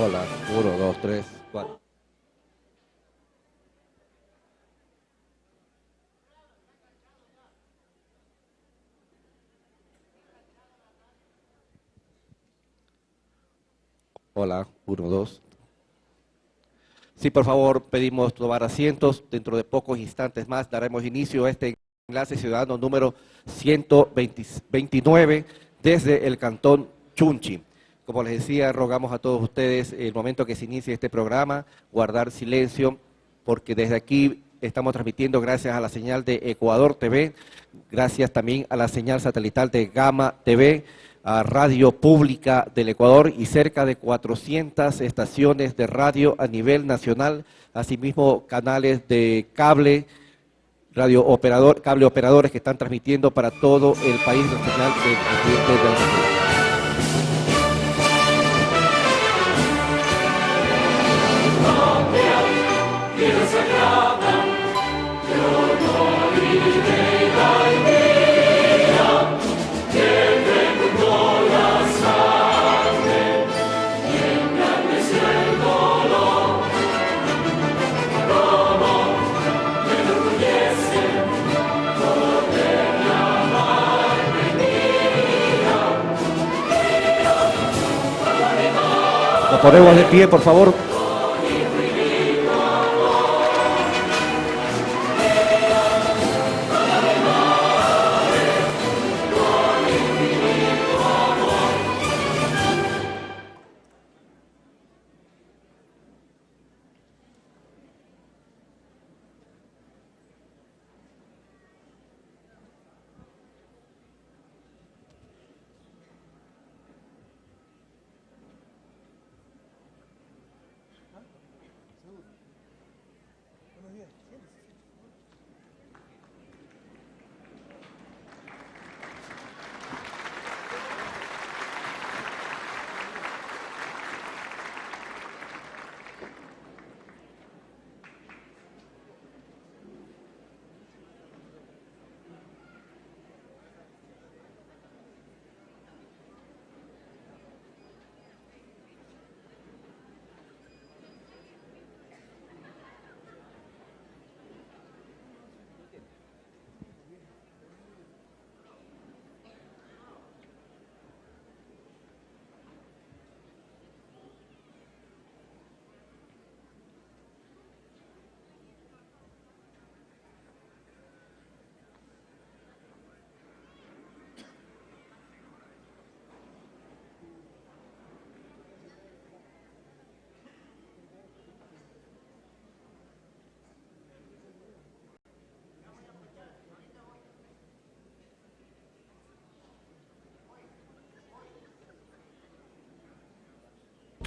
Hola, 1, 2, 3, 4. Hola, 1, 2. Sí, por favor, pedimos tomar asientos. Dentro de pocos instantes más daremos inicio a este enlace ciudadano número 129 desde el Cantón Chunchi. Como les decía, rogamos a todos ustedes, el momento que se inicie este programa, guardar silencio, porque desde aquí estamos transmitiendo gracias a la señal de Ecuador TV, gracias también a la señal satelital de Gama TV, a Radio Pública del Ecuador y cerca de 400 estaciones de radio a nivel nacional, asimismo canales de cable, cable operadores que están transmitiendo para todo el país la señal del presidente de la República. Nos ponemos de pie, por favor.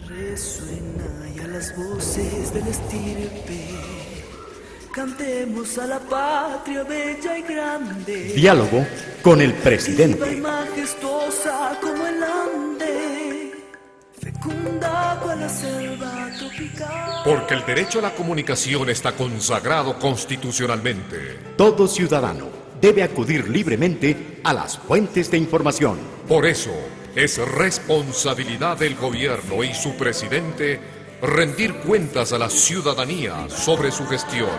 Resuena ya las voces del estirpe, cantemos a la patria bella y grande. Diálogo con el presidente. Viva y majestuosa como el Ande, fecunda cual la selva tropical. Porque el derecho a la comunicación está consagrado constitucionalmente. Todo ciudadano debe acudir libremente a las fuentes de información. Por eso, es responsabilidad del gobierno y su presidente rendir cuentas a la ciudadanía sobre su gestión.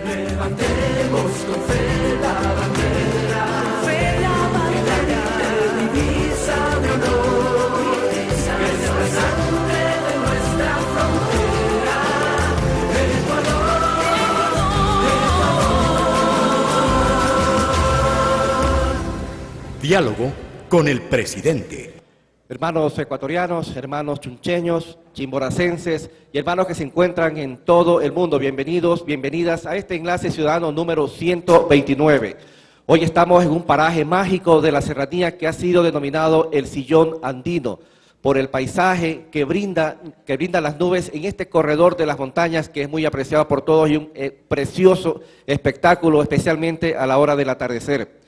Levantemos con fe la bandera, divisa de honor, que es la sangre de nuestra frontera, Ecuador. Diálogo con el presidente. Hermanos ecuatorianos, hermanos chuncheños, chimboracenses y hermanos que se encuentran en todo el mundo, bienvenidos, bienvenidas a este enlace ciudadano número 129. Hoy estamos en un paraje mágico de la serranía que ha sido denominado el Sillón Andino, por el paisaje que brinda las nubes en este corredor de las montañas que es muy apreciado por todos y un precioso espectáculo, especialmente a la hora del atardecer.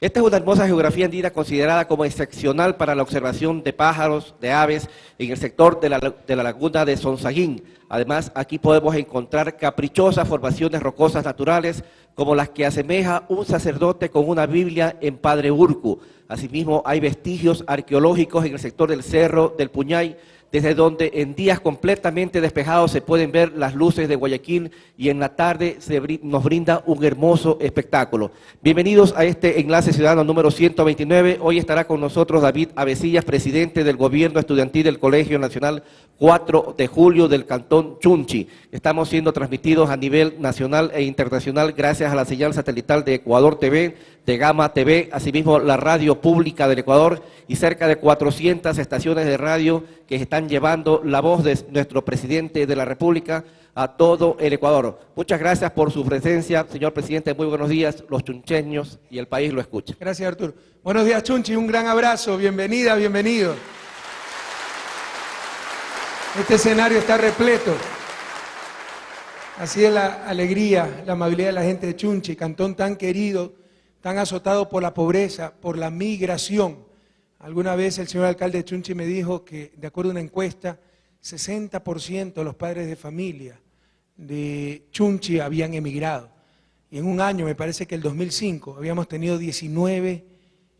Esta es una hermosa geografía andina considerada como excepcional para la observación de pájaros, de aves, en el sector de la laguna de Sonsaguín. Además, aquí podemos encontrar caprichosas formaciones rocosas naturales, como las que asemeja un sacerdote con una Biblia en Padre Urcu. Asimismo, hay vestigios arqueológicos en el sector del Cerro del Puñay, desde donde en días completamente despejados se pueden ver las luces de Guayaquil y en la tarde nos brinda un hermoso espectáculo. Bienvenidos a este Enlace Ciudadano número 129. Hoy estará con nosotros David Avecillas, presidente del Gobierno Estudiantil del Colegio Nacional 4 de Julio del Cantón Chunchi. Estamos siendo transmitidos a nivel nacional e internacional gracias a la señal satelital de Ecuador TV, de Gama TV, asimismo la radio pública del Ecuador y cerca de 400 estaciones de radio que están llevando la voz de nuestro presidente de la República a todo el Ecuador. Muchas gracias por su presencia, señor presidente, muy buenos días, los chuncheños y el país lo escucha. Gracias, Arturo. Buenos días, Chunchi, un gran abrazo, bienvenida, bienvenido. Este escenario está repleto. Así es la alegría, la amabilidad de la gente de Chunchi, cantón tan querido, tan azotado por la pobreza, por la migración. Alguna vez el señor alcalde de Chunchi me dijo que, de acuerdo a una encuesta, 60% de los padres de familia de Chunchi habían emigrado. Y en un año, me parece que el 2005, habíamos tenido 19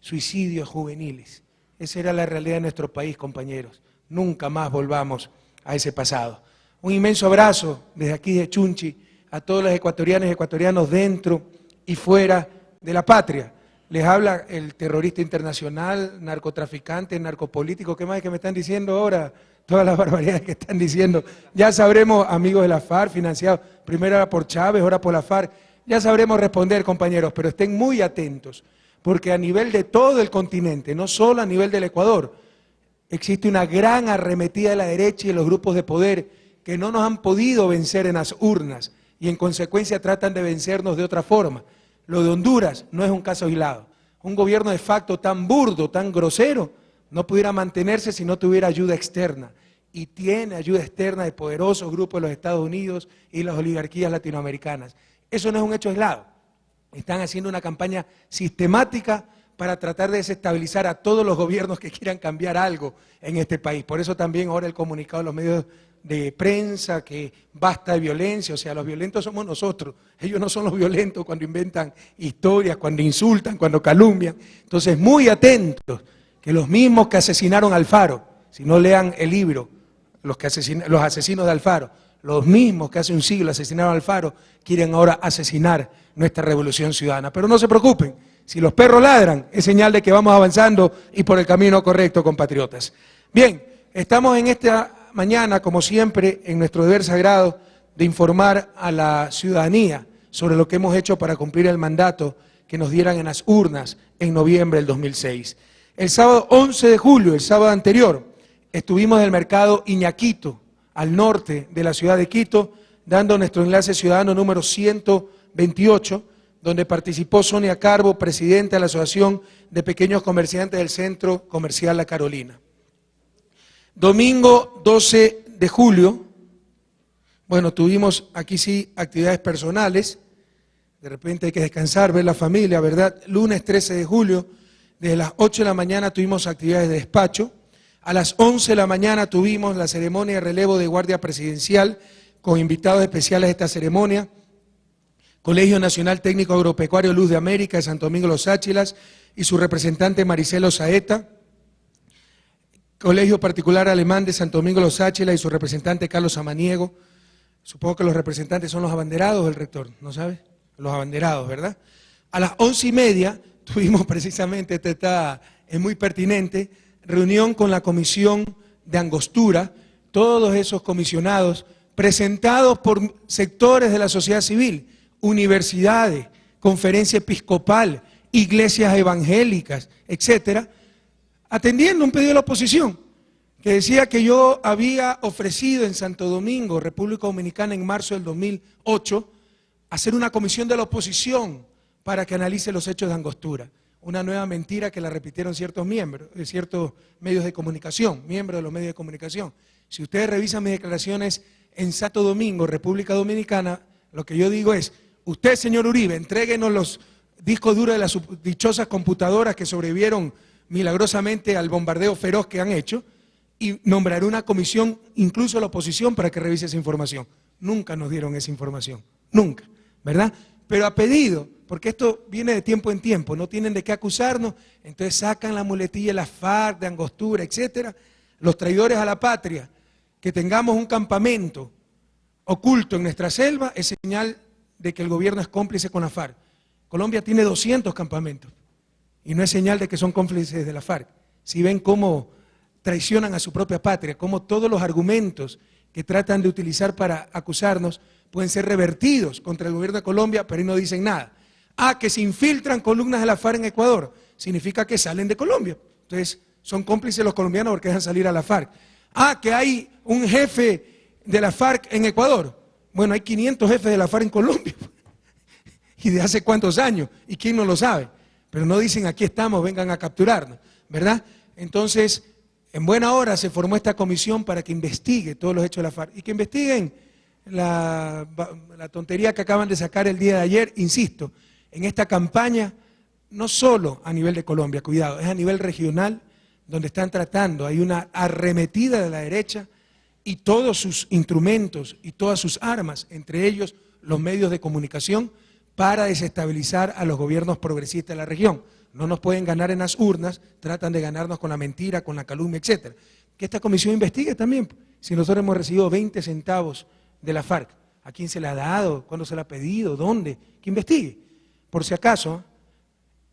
suicidios juveniles. Esa era la realidad de nuestro país, compañeros. Nunca más volvamos a ese pasado. Un inmenso abrazo desde aquí de Chunchi a todos los ecuatorianos y ecuatorianos dentro y fuera de la patria. Les habla el terrorista internacional, narcotraficante, narcopolítico. ¿Qué más es que me están diciendo ahora? Todas las barbaridades que están diciendo. Ya sabremos, amigos de la FARC, financiados, primero era por Chávez, ahora por la FARC. Ya sabremos responder, compañeros, pero estén muy atentos, porque a nivel de todo el continente, no solo a nivel del Ecuador, existe una gran arremetida de la derecha y de los grupos de poder que no nos han podido vencer en las urnas y en consecuencia tratan de vencernos de otra forma. Lo de Honduras no es un caso aislado. Un gobierno de facto tan burdo, tan grosero, no pudiera mantenerse si no tuviera ayuda externa. Y tiene ayuda externa de poderosos grupos de los Estados Unidos y las oligarquías latinoamericanas. Eso no es un hecho aislado. Están haciendo una campaña sistemática para tratar de desestabilizar a todos los gobiernos que quieran cambiar algo en este país. Por eso también ahora el comunicado de los medios de prensa, que basta de violencia, o sea, los violentos somos nosotros, ellos no son los violentos cuando inventan historias, cuando insultan, cuando calumnian. Entonces, muy atentos, que los mismos que asesinaron a Alfaro, si no lean el libro, los asesinos de Alfaro, los mismos que hace un siglo asesinaron a Alfaro, quieren ahora asesinar nuestra revolución ciudadana. Pero no se preocupen, si los perros ladran, es señal de que vamos avanzando y por el camino correcto, compatriotas. Bien, estamos en esta mañana, como siempre, en nuestro deber sagrado de informar a la ciudadanía sobre lo que hemos hecho para cumplir el mandato que nos dieran en las urnas en noviembre del 2006. El sábado 11 de julio, el sábado anterior, estuvimos en el mercado Iñaquito, al norte de la ciudad de Quito, dando nuestro enlace ciudadano número 128, donde participó Sonia Carbo, presidenta de la Asociación de Pequeños Comerciantes del Centro Comercial La Carolina. Domingo 12 de julio, bueno, tuvimos aquí sí actividades personales, de repente hay que descansar, ver la familia, ¿verdad? Lunes 13 de julio, desde las 8 de la mañana tuvimos actividades de despacho, a las 11 de la mañana tuvimos la ceremonia de relevo de guardia presidencial, con invitados especiales a esta ceremonia, Colegio Nacional Técnico Agropecuario Luz de América de Santo Domingo Los Áchilas y su representante Maricelo Saeta, Colegio Particular Alemán de Santo Domingo Los Áchilas y su representante Carlos Samaniego. Supongo que los representantes son los abanderados del rector, ¿no sabes? Los abanderados, ¿verdad? A las 11:30 tuvimos precisamente, es muy pertinente, reunión con la Comisión de Angostura, todos esos comisionados presentados por sectores de la sociedad civil, universidades, conferencia episcopal, iglesias evangélicas, etcétera, atendiendo un pedido de la oposición, que decía que yo había ofrecido en Santo Domingo, República Dominicana, en marzo del 2008, hacer una comisión de la oposición para que analice los hechos de Angostura. Una nueva mentira que la repitieron ciertos miembros, de ciertos medios de comunicación, miembros de los medios de comunicación. Si ustedes revisan mis declaraciones en Santo Domingo, República Dominicana, lo que yo digo es, usted, señor Uribe, entréguenos los discos duros de las dichosas computadoras que sobrevivieron milagrosamente al bombardeo feroz que han hecho y nombraré una comisión, incluso la oposición, para que revise esa información. Nunca nos dieron esa información, nunca, ¿verdad? Pero a pedido, porque esto viene de tiempo en tiempo, no tienen de qué acusarnos, entonces sacan la muletilla de la FARC, de Angostura, etcétera. los traidores a la patria, que tengamos un campamento oculto en nuestra selva, es señal de que el gobierno es cómplice con la FARC. Colombia tiene 200 campamentos y no es señal de que son cómplices de la FARC. Si ven cómo traicionan a su propia patria, cómo todos los argumentos que tratan de utilizar para acusarnos pueden ser revertidos contra el gobierno de Colombia, pero ahí no dicen nada. Ah, que se infiltran columnas de la FARC en Ecuador, significa que salen de Colombia. Entonces, son cómplices los colombianos porque dejan salir a la FARC. Ah, que hay un jefe de la FARC en Ecuador. Bueno, hay 500 jefes de la FARC en Colombia. ¿Y de hace cuántos años? ¿Y quién no lo sabe? Pero no dicen aquí estamos, vengan a capturarnos, ¿verdad? Entonces, en buena hora se formó esta comisión para que investigue todos los hechos de la FARC y que investiguen la tontería que acaban de sacar el día de ayer, insisto, en esta campaña, no solo a nivel de Colombia, cuidado, es a nivel regional, donde están tratando, hay una arremetida de la derecha y todos sus instrumentos y todas sus armas, entre ellos los medios de comunicación, para desestabilizar a los gobiernos progresistas de la región. No nos pueden ganar en las urnas, tratan de ganarnos con la mentira, con la calumnia, etcétera. Que esta comisión investigue también, si nosotros hemos recibido 20 centavos de la FARC, ¿a quién se la ha dado? ¿Cuándo se la ha pedido? ¿Dónde? Que investigue. Por si acaso,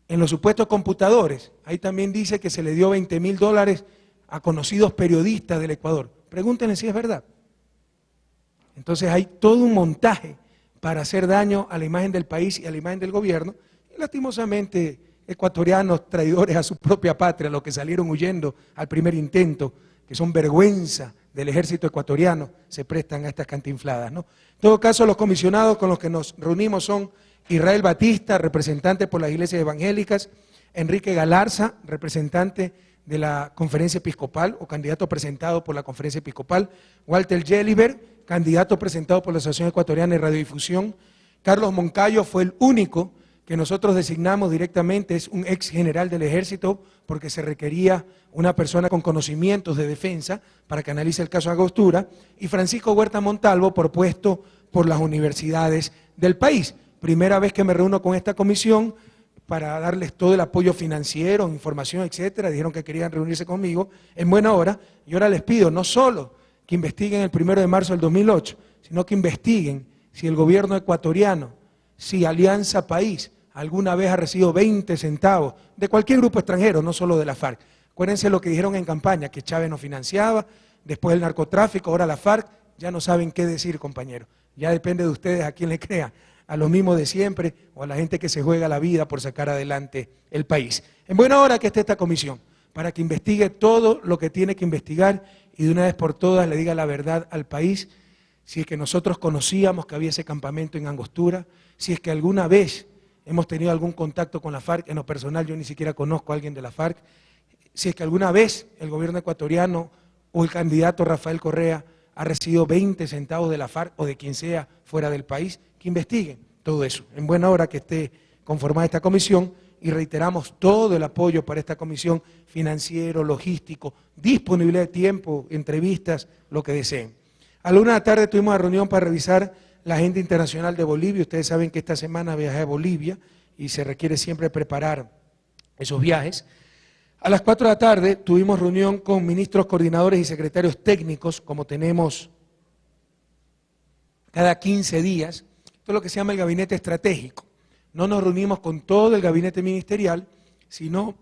en los supuestos computadores, ahí también dice que se le dio $20.000 a conocidos periodistas del Ecuador. Pregúntenle si es verdad. Entonces hay todo un montaje para hacer daño a la imagen del país y a la imagen del gobierno, y lastimosamente ecuatorianos traidores a su propia patria, los que salieron huyendo al primer intento, que son vergüenza del ejército ecuatoriano, se prestan a estas cantinfladas, ¿no? En todo caso, los comisionados con los que nos reunimos son Israel Batista, representante por las iglesias evangélicas, Enrique Galarza, representante de la Conferencia Episcopal o candidato presentado por la Conferencia Episcopal, Walter Jelliber, candidato presentado por la Asociación Ecuatoriana de Radiodifusión, Carlos Moncayo fue el único que nosotros designamos directamente, es un ex general del ejército, porque se requería una persona con conocimientos de defensa para que analice el caso Angostura, y Francisco Huerta Montalvo, propuesto por las universidades del país. Primera vez que me reúno con esta comisión para darles todo el apoyo financiero, información, etcétera. Dijeron que querían reunirse conmigo en buena hora, y ahora les pido no solo que investiguen el 1 de marzo del 2008, sino que investiguen si el gobierno ecuatoriano, si Alianza País alguna vez ha recibido 20 centavos de cualquier grupo extranjero, no solo de la FARC. Acuérdense lo que dijeron en campaña, que Chávez nos financiaba, después el narcotráfico, ahora la FARC, ya no saben qué decir, compañeros. Ya depende de ustedes a quién le crean, a los mismos de siempre o a la gente que se juega la vida por sacar adelante el país. En buena hora que esté esta comisión, para que investigue todo lo que tiene que investigar y de una vez por todas le diga la verdad al país, si es que nosotros conocíamos que había ese campamento en Angostura, si es que alguna vez hemos tenido algún contacto con la FARC, en lo personal yo ni siquiera conozco a alguien de la FARC, si es que alguna vez el gobierno ecuatoriano o el candidato Rafael Correa ha recibido 20 centavos de la FARC o de quien sea fuera del país, que investiguen todo eso. En buena hora que esté conformada esta comisión, y reiteramos todo el apoyo para esta comisión, financiero, logístico, disponibilidad de tiempo, entrevistas, lo que deseen. A la 1 de la tarde tuvimos una reunión para revisar la agenda internacional de Bolivia. Ustedes saben que esta semana viajé a Bolivia y se requiere siempre preparar esos viajes. A las 4 de la tarde tuvimos reunión con ministros, coordinadores y secretarios técnicos, como tenemos cada 15 días. Esto es lo que se llama el gabinete estratégico. No nos reunimos con todo el gabinete ministerial, sino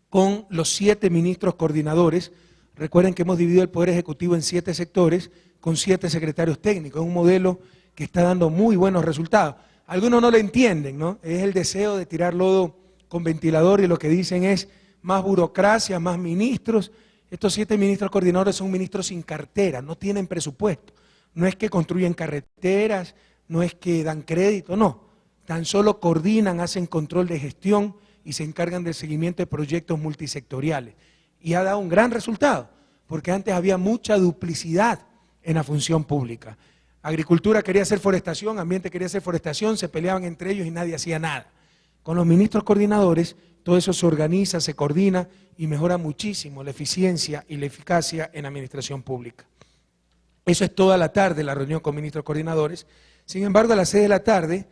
con los 7 ministros coordinadores. Recuerden que hemos dividido el Poder Ejecutivo en 7 sectores, con 7 secretarios técnicos. Es un modelo que está dando muy buenos resultados. Algunos no lo entienden, ¿no? Es el deseo de tirar lodo con ventilador y lo que dicen es más burocracia, más ministros. Estos 7 ministros coordinadores son ministros sin cartera, no tienen presupuesto. No es que construyen carreteras, no es que dan crédito, no. Tan solo coordinan, hacen control de gestión y se encargan del seguimiento de proyectos multisectoriales. Y ha dado un gran resultado, porque antes había mucha duplicidad en la función pública. Agricultura quería hacer forestación, ambiente quería hacer forestación, se peleaban entre ellos y nadie hacía nada. Con los ministros coordinadores, todo eso se organiza, se coordina y mejora muchísimo la eficiencia y la eficacia en la administración pública. Eso es toda la tarde la reunión con ministros coordinadores. Sin embargo, a las 6 de la tarde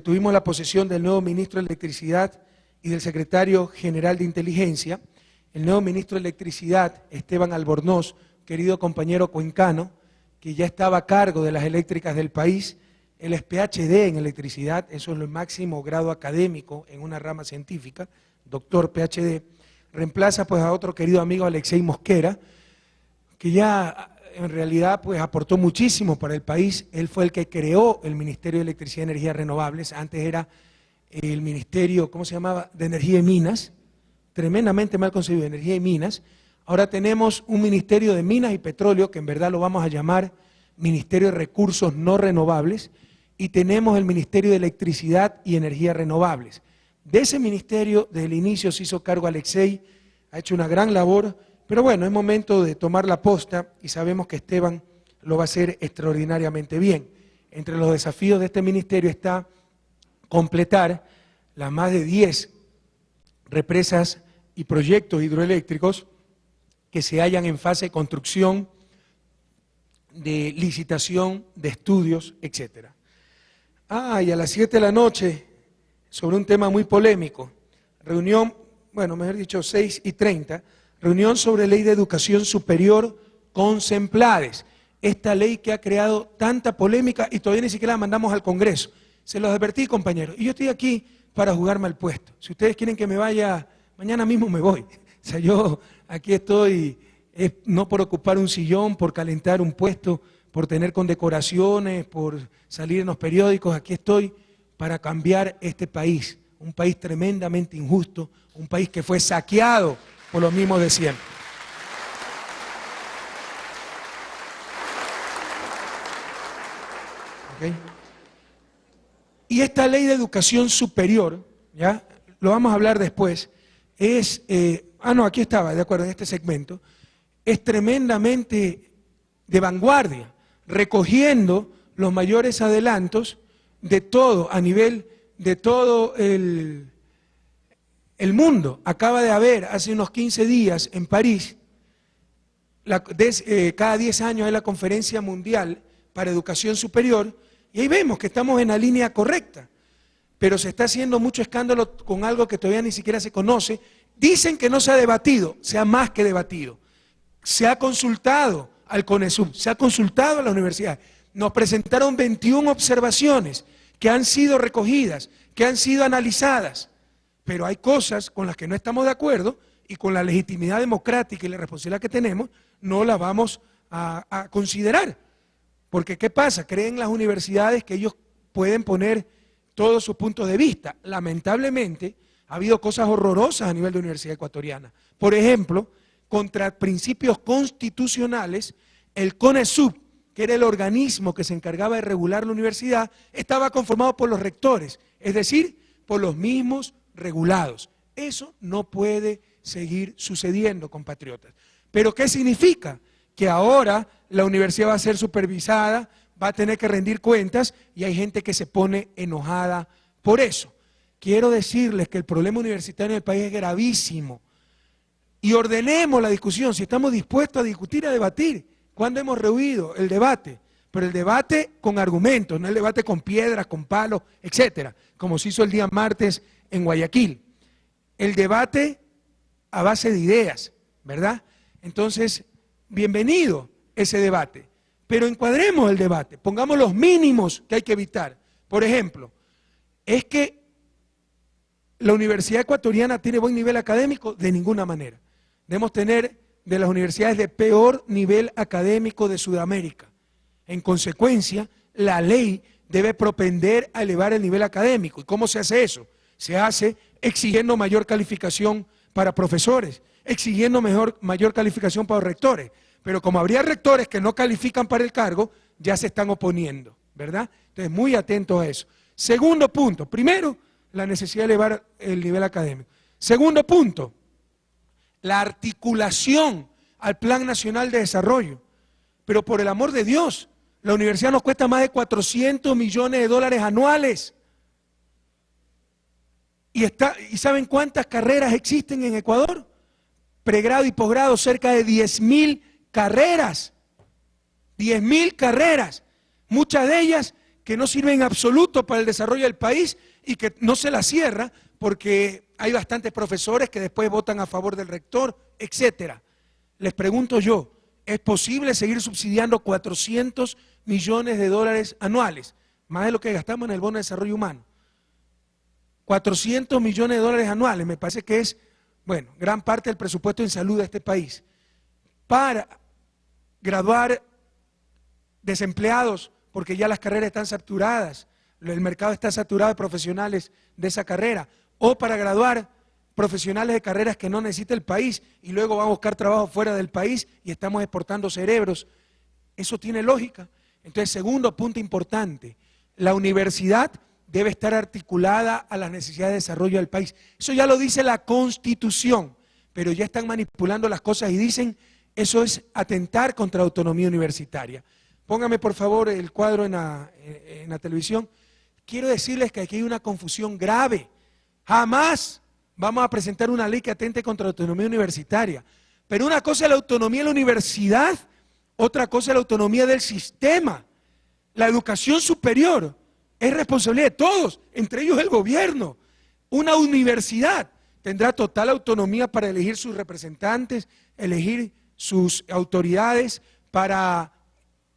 tuvimos la posesión del nuevo ministro de Electricidad y del secretario general de Inteligencia, el nuevo ministro de Electricidad, Esteban Albornoz, querido compañero cuencano, que ya estaba a cargo de las eléctricas del país. Él es PhD en electricidad, eso es el máximo grado académico en una rama científica, doctor PhD. Reemplaza pues a otro querido amigo, Alexei Mosquera, que ya en realidad pues aportó muchísimo para el país. Él fue el que creó el Ministerio de Electricidad y Energías Renovables. Antes era el Ministerio, ¿cómo se llamaba?, de Energía y Minas, tremendamente mal concebido, de Energía y Minas. Ahora tenemos un Ministerio de Minas y Petróleo, que en verdad lo vamos a llamar Ministerio de Recursos No Renovables, y tenemos el Ministerio de Electricidad y Energías Renovables. De ese ministerio, desde el inicio se hizo cargo Alexei, ha hecho una gran labor, pero bueno, es momento de tomar la posta y sabemos que Esteban lo va a hacer extraordinariamente bien. Entre los desafíos de este ministerio está completar las más de 10 represas y proyectos hidroeléctricos que se hallan en fase de construcción, de licitación, de estudios, etcétera. Y a las 7 de la noche, sobre un tema muy polémico, reunión, bueno, mejor dicho, 6:30, reunión sobre ley de educación superior con Semplades. Esta ley que ha creado tanta polémica y todavía ni siquiera la mandamos al Congreso. Se los advertí, compañeros, y yo estoy aquí para jugarme al puesto. Si ustedes quieren que me vaya, mañana mismo me voy. O sea, yo aquí estoy, no por ocupar un sillón, por calentar un puesto, por tener condecoraciones, por salir en los periódicos, aquí estoy para cambiar este país, un país tremendamente injusto, un país que fue saqueado por los mismos de siempre. ¿Okay? Y esta ley de educación superior, ¿ya? Lo vamos a hablar después, es, aquí estaba, de acuerdo, en este segmento, es tremendamente de vanguardia, recogiendo los mayores adelantos de todo, a nivel de todo el mundo. Acaba de haber, hace unos 15 días, en París, cada 10 años hay la Conferencia Mundial para Educación Superior, y ahí vemos que estamos en la línea correcta, pero se está haciendo mucho escándalo con algo que todavía ni siquiera se conoce. Dicen que no se ha debatido, se ha más que debatido. Se ha consultado al CONESUB, se ha consultado a la universidad. Nos presentaron 21 observaciones que han sido recogidas, que han sido analizadas, pero hay cosas con las que no estamos de acuerdo y con la legitimidad democrática y la responsabilidad que tenemos, no la vamos a considerar. Porque ¿qué pasa? Creen las universidades que ellos pueden poner todos sus puntos de vista. Lamentablemente, ha habido cosas horrorosas a nivel de Universidad Ecuatoriana. Por ejemplo, contra principios constitucionales, el CONESUB, que era el organismo que se encargaba de regular la universidad, estaba conformado por los rectores, es decir, por los mismos regulados. Eso no puede seguir sucediendo, compatriotas. ¿Pero qué significa? Que ahora la universidad va a ser supervisada, va a tener que rendir cuentas y hay gente que se pone enojada por eso. Quiero decirles que el problema universitario en el país es gravísimo y ordenemos la discusión, si estamos dispuestos a discutir, a debatir. ¿Cuándo hemos rehuido el debate? Pero el debate con argumentos, no el debate con piedras, con palos, etcétera, como se hizo el día martes en Guayaquil. El debate a base de ideas, ¿verdad? Entonces, bienvenido ese debate, pero encuadremos el debate, pongamos los mínimos que hay que evitar. Por ejemplo, ¿es que la Universidad Ecuatoriana tiene buen nivel académico? De ninguna manera. Debemos tener de las universidades de peor nivel académico de Sudamérica. En consecuencia, la ley debe propender a elevar el nivel académico. ¿Y cómo se hace eso? Se hace exigiendo mayor calificación para profesores, exigiendo mayor calificación para los rectores. Pero como habría rectores que no califican para el cargo, ya se están oponiendo, ¿verdad? Entonces, muy atentos a eso. Segundo punto, primero, la necesidad de elevar el nivel académico. Segundo punto, la articulación al Plan Nacional de Desarrollo. Pero por el amor de Dios, la universidad nos cuesta más de 400 millones de dólares anuales. ¿Y saben cuántas carreras existen en Ecuador? Pregrado y posgrado, cerca de 10.000 carreras. 10.000 carreras. Muchas de ellas que no sirven en absoluto para el desarrollo del país y que no se las cierra porque hay bastantes profesores que después votan a favor del rector, etcétera. Les pregunto yo, ¿es posible seguir subsidiando 400 millones de dólares anuales? Más de lo que gastamos en el bono de desarrollo humano. 400 millones de dólares anuales, me parece que es, bueno, gran parte del presupuesto en salud de este país. Para graduar desempleados, porque ya las carreras están saturadas, el mercado está saturado de profesionales de esa carrera, o para graduar profesionales de carreras que no necesita el país y luego van a buscar trabajo fuera del país y estamos exportando cerebros. ¿Eso tiene lógica? Entonces, segundo punto importante, la universidad debe estar articulada a las necesidades de desarrollo del país. Eso ya lo dice la Constitución, pero ya están manipulando las cosas y dicen, eso es atentar contra la autonomía universitaria. Póngame por favor el cuadro en la televisión. Quiero decirles que aquí hay una confusión grave. Jamás vamos a presentar una ley que atente contra la autonomía universitaria. Pero una cosa es la autonomía de la universidad, otra cosa es la autonomía del sistema. La educación superior es responsabilidad de todos, entre ellos el gobierno. Una universidad tendrá total autonomía para elegir sus representantes, elegir sus autoridades, para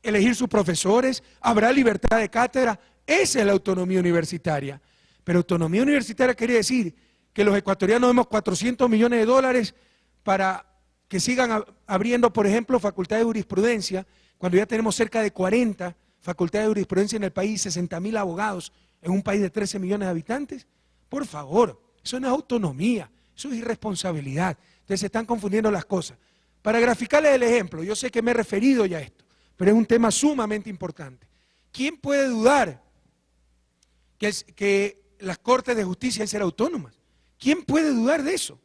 elegir sus profesores, habrá libertad de cátedra. Esa es la autonomía universitaria. Pero autonomía universitaria quiere decir que los ecuatorianos demos 400 millones de dólares para que sigan abriendo, por ejemplo, facultades de jurisprudencia, cuando ya tenemos cerca de 40 facultades de jurisprudencia en el país, 60.000 abogados en un país de 13 millones de habitantes. Por favor, eso no es autonomía, eso es irresponsabilidad. Entonces se están confundiendo las cosas. Para graficarles el ejemplo, yo sé que me he referido ya a esto, pero es un tema sumamente importante. ¿Quién puede dudar que las Cortes de Justicia deben ser autónomas? ¿Quién puede dudar de eso?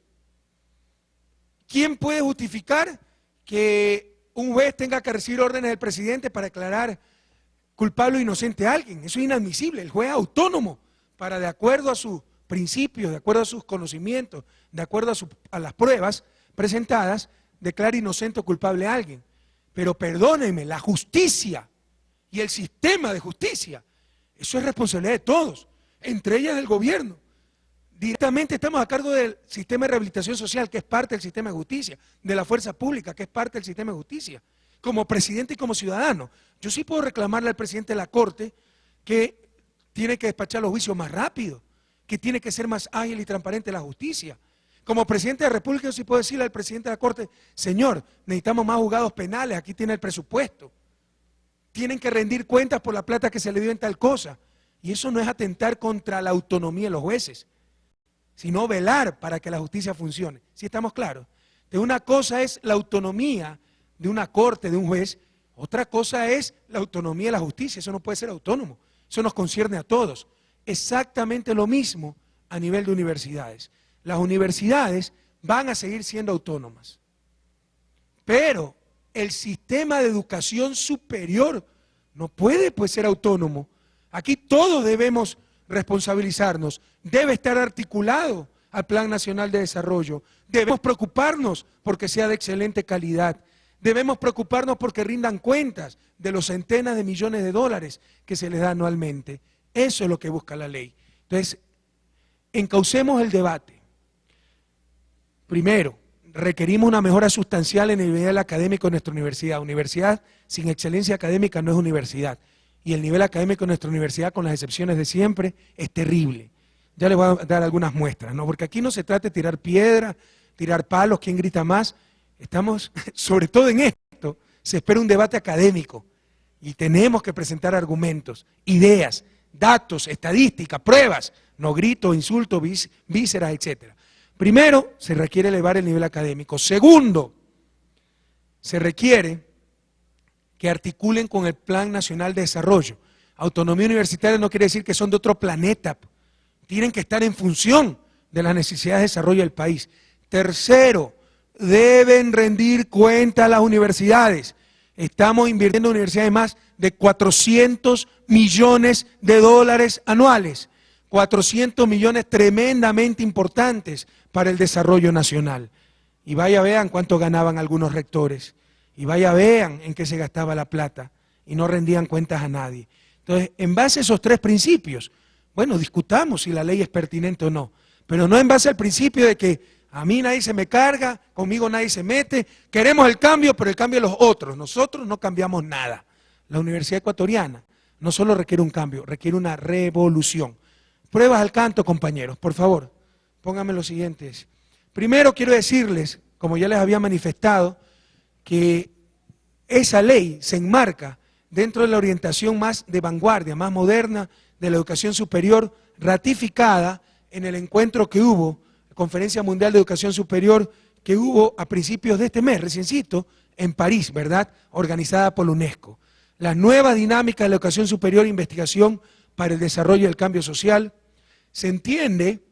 ¿Quién puede justificar que un juez tenga que recibir órdenes del presidente para declarar culpable o inocente a alguien? Eso es inadmisible. El juez es autónomo para, de acuerdo a sus principios, de acuerdo a sus conocimientos, de acuerdo a las pruebas presentadas, declarar inocente o culpable a alguien. Pero perdónenme, la justicia y el sistema de justicia, eso es responsabilidad de todos, entre ellas del gobierno. Directamente estamos a cargo del sistema de rehabilitación social, que es parte del sistema de justicia, de la fuerza pública, que es parte del sistema de justicia. Como presidente y como ciudadano, yo sí puedo reclamarle al presidente de la Corte que tiene que despachar los juicios más rápido, que tiene que ser más ágil y transparente la justicia. Como presidente de la República yo sí puedo decirle al presidente de la Corte, señor, necesitamos más juzgados penales, aquí tiene el presupuesto. Tienen que rendir cuentas por la plata que se le dio en tal cosa. Y eso no es atentar contra la autonomía de los jueces, sino velar para que la justicia funcione. ¿Sí estamos claros? De una cosa es la autonomía de una corte, de un juez, otra cosa es la autonomía de la justicia. Eso no puede ser autónomo, eso nos concierne a todos. Exactamente lo mismo a nivel de universidades. Las universidades van a seguir siendo autónomas, pero el sistema de educación superior no puede pues ser autónomo. Aquí todos debemos responsabilizarnos, debe estar articulado al Plan Nacional de Desarrollo, debemos preocuparnos porque sea de excelente calidad, debemos preocuparnos porque rindan cuentas de los centenas de millones de dólares que se les da anualmente. Eso es lo que busca la ley. Entonces, encaucemos el debate. Primero, requerimos una mejora sustancial en el nivel académico de nuestra universidad. Universidad sin excelencia académica no es universidad. Y el nivel académico de nuestra universidad, con las excepciones de siempre, es terrible. Ya les voy a dar algunas muestras, ¿no? Porque aquí no se trata de tirar piedra, tirar palos, quién grita más. Estamos, sobre todo en esto, se espera un debate académico. Y tenemos que presentar argumentos, ideas, datos, estadísticas, pruebas, no gritos, insultos, vísceras, etcétera. Primero, se requiere elevar el nivel académico. Segundo, se requiere que articulen con el Plan Nacional de Desarrollo. Autonomía universitaria no quiere decir que son de otro planeta. Tienen que estar en función de las necesidades de desarrollo del país. Tercero, deben rendir cuenta a las universidades. Estamos invirtiendo en universidades más de 400 millones de dólares anuales. 400 millones tremendamente importantes para el desarrollo nacional. Y vaya vean cuánto ganaban algunos rectores. Y vaya vean en qué se gastaba la plata. Y no rendían cuentas a nadie. Entonces, en base a esos tres principios, bueno, discutamos si la ley es pertinente o no. pero no en base al principio de que a mí nadie se me carga, conmigo nadie se mete, queremos el cambio, pero el cambio de los otros. Nosotros no cambiamos nada. La Universidad Ecuatoriana no solo requiere un cambio, requiere una revolución. Pruebas al canto, compañeros, por favor, pónganme los siguientes. Primero quiero decirles, como ya les había manifestado, que esa ley se enmarca dentro de la orientación más de vanguardia, más moderna de la educación superior, ratificada en el encuentro que hubo, la Conferencia Mundial de Educación Superior, que hubo a principios de este mes, reciencito, en París, ¿verdad?, organizada por la UNESCO. La nueva dinámica de la educación superior e investigación para el desarrollo y el cambio social. Se entiende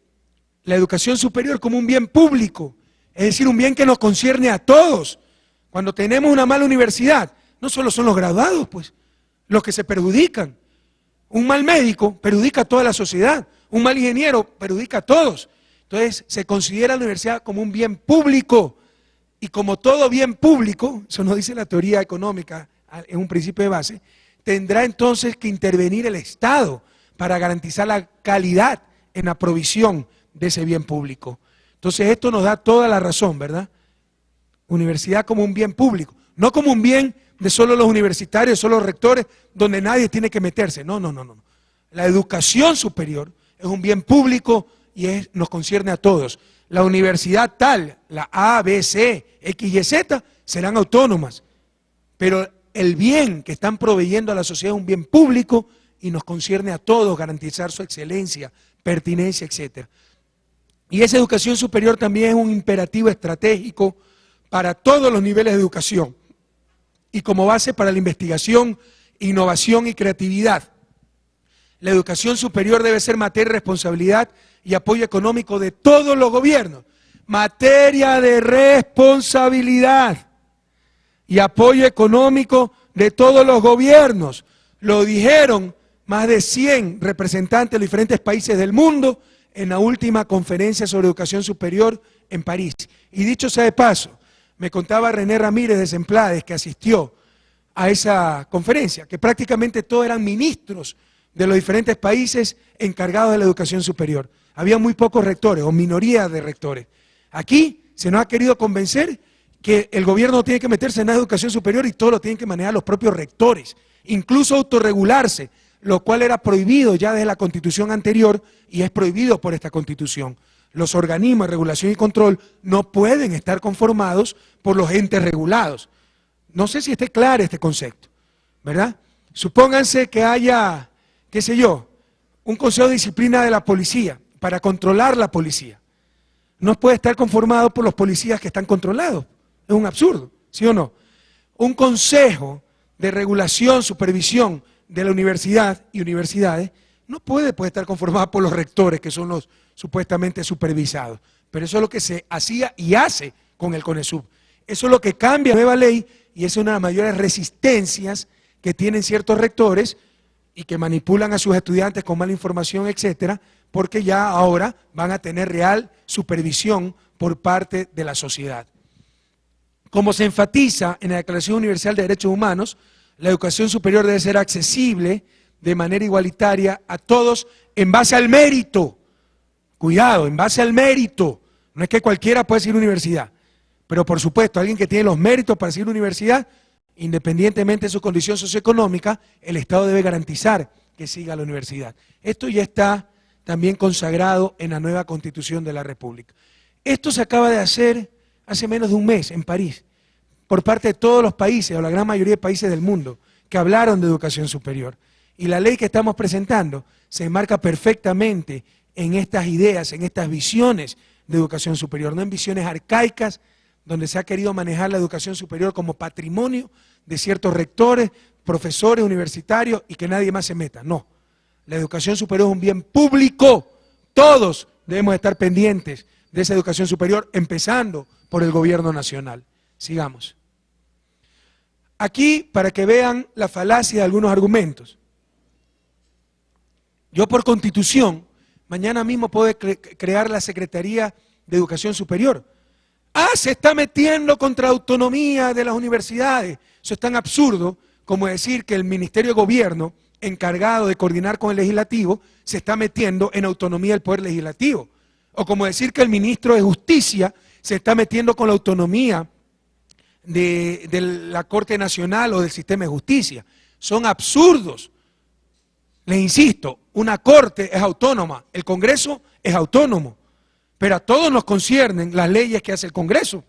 la educación superior como un bien público, es decir, un bien que nos concierne a todos. Cuando tenemos una mala universidad, no solo son los graduados, pues, los que se perjudican. Un mal médico perjudica a toda la sociedad, un mal ingeniero perjudica a todos. Entonces, se considera la universidad como un bien público, y como todo bien público, eso nos dice la teoría económica, en un principio de base, tendrá entonces que intervenir el Estado para garantizar la calidad en la provisión de ese bien público. Entonces esto nos da toda la razón, ¿verdad? Universidad como un bien público, no como un bien de solo los universitarios, solo los rectores, donde nadie tiene que meterse. No. La educación superior es un bien público y nos concierne a todos. La universidad tal, la A, B, C, X y Z, serán autónomas, pero el bien que están proveyendo a la sociedad es un bien público y nos concierne a todos garantizar su excelencia, pertinencia, etc. Y esa educación superior también es un imperativo estratégico para todos los niveles de educación y como base para la investigación, innovación y creatividad. La educación superior debe ser materia de responsabilidad y apoyo económico de todos los gobiernos. Materia de responsabilidad y apoyo económico de todos los gobiernos. Lo dijeron más de 100 representantes de los diferentes países del mundo en la última conferencia sobre educación superior en París. Y dicho sea de paso, me contaba René Ramírez de Semplades, que asistió a esa conferencia, que prácticamente todos eran ministros de los diferentes países encargados de la educación superior. Había muy pocos rectores o minoría de rectores. Aquí se nos ha querido convencer que el gobierno tiene que meterse en la educación superior y todo lo tienen que manejar los propios rectores, incluso autorregularse, lo cual era prohibido ya desde la Constitución anterior y es prohibido por esta Constitución. Los organismos de regulación y control no pueden estar conformados por los entes regulados. No sé si esté claro este concepto, ¿verdad? Supónganse que haya, qué sé yo, un consejo de disciplina de la policía para controlar la policía. No puede estar conformado por los policías que están controlados. Es un absurdo, ¿sí o no? Un consejo de regulación, supervisión de la universidad y universidades no puede estar conformado por los rectores, que son los supuestamente supervisados. Pero eso es lo que se hacía y hace con el CONESUB. Eso es lo que cambia la nueva ley y es una de las mayores resistencias que tienen ciertos rectores y que manipulan a sus estudiantes con mala información, etcétera, porque ya ahora van a tener real supervisión por parte de la sociedad. Como se enfatiza en la Declaración Universal de Derechos Humanos, la educación superior debe ser accesible de manera igualitaria a todos en base al mérito. Cuidado, en base al mérito. No es que cualquiera puede ir a universidad, pero por supuesto, alguien que tiene los méritos para ir a universidad, independientemente de su condición socioeconómica, el Estado debe garantizar que siga a la universidad. Esto ya está también consagrado en la nueva Constitución de la República. Esto se acaba de hacer hace menos de un mes en París, por parte de todos los países, o la gran mayoría de países del mundo, que hablaron de educación superior. Y la ley que estamos presentando se enmarca perfectamente en estas ideas, en estas visiones de educación superior, no en visiones arcaicas, donde se ha querido manejar la educación superior como patrimonio de ciertos rectores, profesores universitarios y que nadie más se meta. No, la educación superior es un bien público, todos debemos estar pendientes de esa educación superior, empezando por el gobierno nacional. Sigamos. Aquí, para que vean la falacia de algunos argumentos. Yo por Constitución, mañana mismo puedo crear la Secretaría de Educación Superior. Se está metiendo contra la autonomía de las universidades. Eso es tan absurdo como decir que el Ministerio de Gobierno, encargado de coordinar con el Legislativo, se está metiendo en autonomía del Poder Legislativo. O como decir que el ministro de Justicia se está metiendo con la autonomía de la Corte Nacional o del sistema de justicia. Son absurdos. Les insisto, una corte es autónoma, el Congreso es autónomo, pero a todos nos conciernen las leyes que hace el Congreso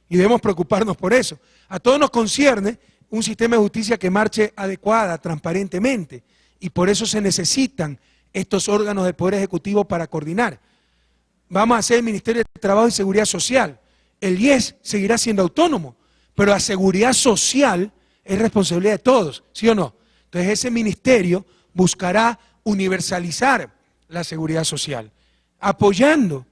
y debemos preocuparnos por eso. A todos nos concierne un sistema de justicia que marche adecuada, transparentemente, y por eso se necesitan estos órganos del Poder Ejecutivo para coordinar. Vamos a hacer el Ministerio de Trabajo y Seguridad Social. El IES seguirá siendo autónomo, pero la seguridad social es responsabilidad de todos, ¿sí o no? Entonces ese ministerio buscará universalizar la seguridad social, apoyando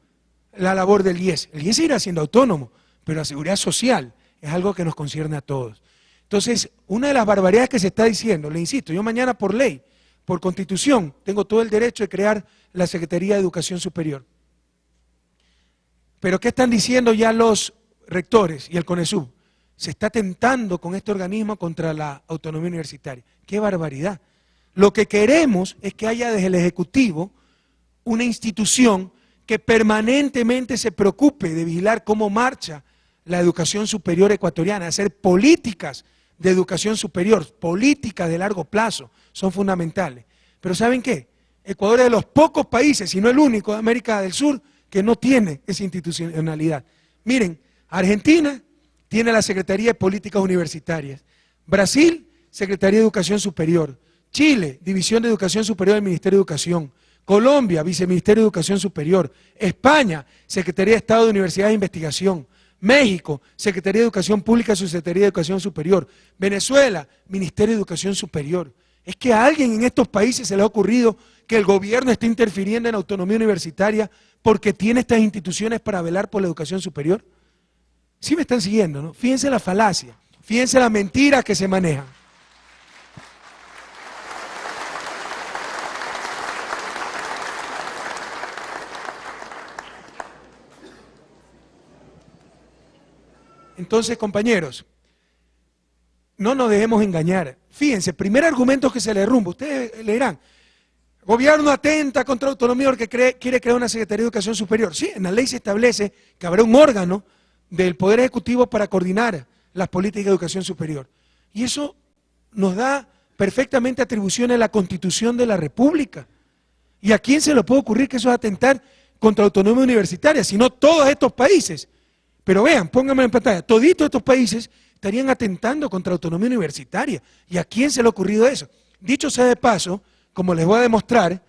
la labor del IES. El IES seguirá siendo autónomo, pero la seguridad social es algo que nos concierne a todos. Entonces, una de las barbaridades que se está diciendo, le insisto, yo mañana por ley, por constitución, tengo todo el derecho de crear la Secretaría de Educación Superior. Pero ¿qué están diciendo ya los rectores y el CONESUB? Se está atentando con este organismo contra la autonomía universitaria. ¡Qué barbaridad! Lo que queremos es que haya desde el Ejecutivo una institución que permanentemente se preocupe de vigilar cómo marcha la educación superior ecuatoriana, hacer políticas de educación superior, políticas de largo plazo, son fundamentales. Pero ¿saben qué? Ecuador es de los pocos países, si no el único de América del Sur, que no tiene esa institucionalidad. Miren, Argentina tiene la Secretaría de Políticas Universitarias, Brasil, Secretaría de Educación Superior, Chile, División de Educación Superior del Ministerio de Educación, Colombia, Viceministerio de Educación Superior, España, Secretaría de Estado de Universidades e Investigación, México, Secretaría de Educación Pública, Subsecretaría de Educación Superior, Venezuela, Ministerio de Educación Superior. Es que a alguien en estos países se le ha ocurrido que el gobierno está interfiriendo en la autonomía universitaria porque tiene estas instituciones para velar por la educación superior. Sí me están siguiendo, ¿no? Fíjense la falacia, fíjense las mentiras que se manejan. Entonces, compañeros, no nos dejemos engañar. Fíjense, primer argumento que se le derrumba. Ustedes le dirán, el gobierno atenta contra la autonomía porque quiere crear una Secretaría de Educación Superior. Sí, en la ley se establece que habrá un órgano del Poder Ejecutivo para coordinar las políticas de educación superior. Y eso nos da perfectamente atribuciones a la Constitución de la República. ¿Y a quién se le puede ocurrir que eso es atentar contra la autonomía universitaria? Sino todos estos países. Pero vean, pónganme en pantalla, toditos estos países estarían atentando contra la autonomía universitaria. ¿Y a quién se le ha ocurrido eso? Dicho sea de paso, como les voy a demostrar,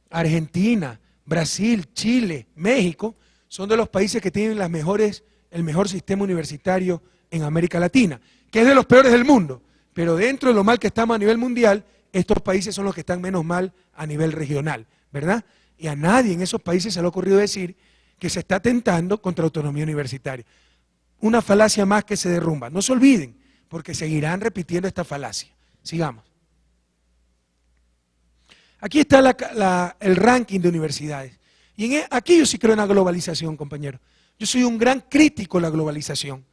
Argentina, Brasil, Chile, México, son de los países que tienen el mejor sistema universitario en América Latina, que es de los peores del mundo, pero dentro de lo mal que estamos a nivel mundial, estos países son los que están menos mal a nivel regional, ¿verdad? Y a nadie en esos países se le ha ocurrido decir que se está atentando contra la autonomía universitaria. Una falacia más que se derrumba. No se olviden, porque seguirán repitiendo esta falacia. Sigamos. Aquí está el ranking de universidades. Y aquí yo sí creo en la globalización, compañeros. Yo soy un gran crítico de la globalización,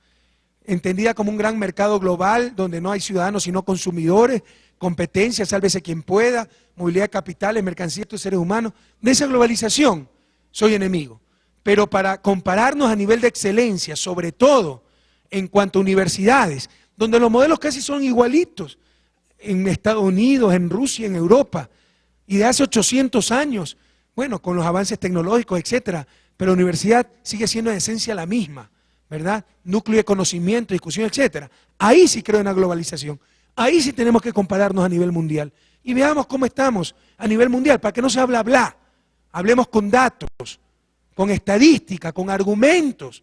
entendida como un gran mercado global donde no hay ciudadanos sino consumidores, competencia, sálvese quien pueda, movilidad de capitales, mercancías y seres humanos. De esa globalización soy enemigo. Pero para compararnos a nivel de excelencia, sobre todo en cuanto a universidades, donde los modelos casi son igualitos, en Estados Unidos, en Rusia, en Europa, y de hace 800 años, bueno, con los avances tecnológicos, etcétera, pero la universidad sigue siendo en esencia la misma, ¿verdad? Núcleo de conocimiento, discusión, etcétera. Ahí sí creo en la globalización, ahí sí tenemos que compararnos a nivel mundial, y veamos cómo estamos a nivel mundial, para que no se hable bla, hablemos con datos, con estadística, con argumentos,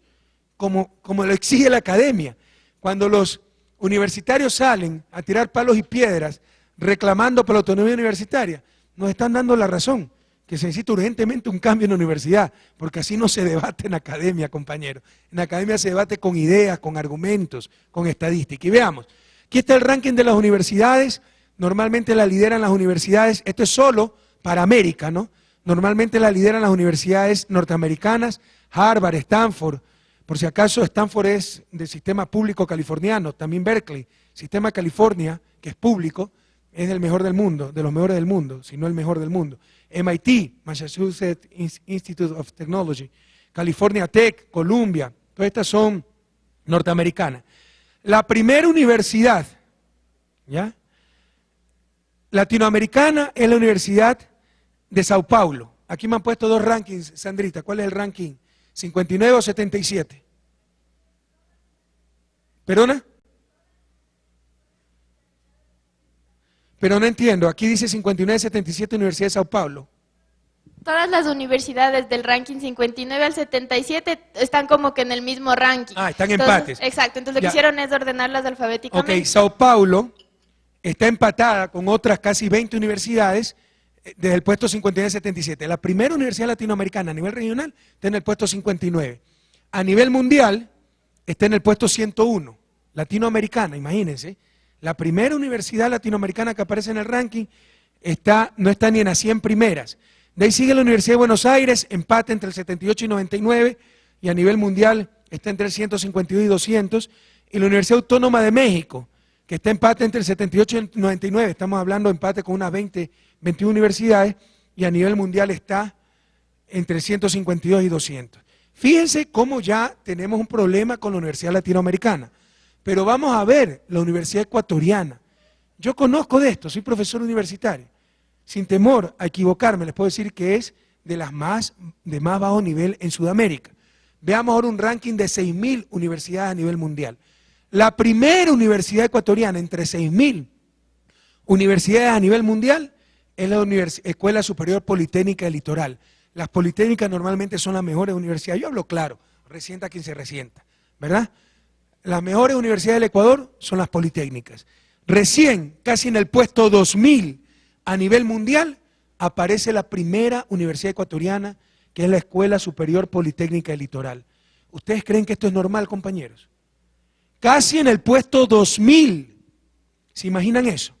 como lo exige la academia. Cuando los universitarios salen a tirar palos y piedras reclamando por la autonomía universitaria, nos están dando la razón, que se necesita urgentemente un cambio en la universidad, porque así no se debate en academia, compañeros. En academia se debate con ideas, con argumentos, con estadística. Y veamos, aquí está el ranking de las universidades, normalmente la lideran las universidades, esto es solo para América, ¿no? Normalmente la lideran las universidades norteamericanas, Harvard, Stanford. Por si acaso, Stanford es del sistema público californiano, también Berkeley. Sistema California, que es público, es del mejor del mundo, de los mejores del mundo, si no el mejor del mundo. MIT, Massachusetts Institute of Technology, California Tech, Columbia, todas estas son norteamericanas. La primera universidad, ¿ya?, latinoamericana es la Universidad de Sao Paulo. Aquí me han puesto dos rankings, Sandrita. ¿Cuál es el ranking? ¿59 o 77? ¿Perdona? Pero no entiendo. Aquí dice 59-77 Universidad de Sao Paulo. Todas las universidades del ranking 59 al 77 están como que en el mismo ranking. Ah, están Entonces, empates. Exacto, entonces lo Ya. que hicieron es ordenarlas alfabéticamente. Ok, Sao Paulo está empatada con otras casi 20 universidades desde el puesto 59-77. La primera universidad latinoamericana a nivel regional está en el puesto 59. A nivel mundial está en el puesto 101. Latinoamericana, imagínense. La primera universidad latinoamericana que aparece en el ranking no está ni en las 100 primeras. De ahí sigue la Universidad de Buenos Aires, empate entre el 78 y 99, y a nivel mundial está entre el 152 y 200. Y la Universidad Autónoma de México, que está empate entre el 78 y el 99, estamos hablando de empate con unas 21 universidades, y a nivel mundial está entre 152 y 200. Fíjense cómo ya tenemos un problema con la Universidad Latinoamericana, pero vamos a ver la Universidad Ecuatoriana. Yo conozco de esto, soy profesor universitario, sin temor a equivocarme, les puedo decir que es de más bajo nivel en Sudamérica. Veamos ahora un ranking de 6.000 universidades a nivel mundial. La primera universidad ecuatoriana entre 6.000 universidades a nivel mundial es la Escuela Superior Politécnica del Litoral. Las politécnicas normalmente son las mejores universidades. Yo hablo claro, resienta quien se resienta, ¿verdad? Las mejores universidades del Ecuador son las politécnicas. Recién, casi en el puesto 2000 a nivel mundial, aparece la primera universidad ecuatoriana, que es la Escuela Superior Politécnica del Litoral. ¿Ustedes creen que esto es normal, compañeros? Casi en el puesto 2000. ¿Se imaginan eso?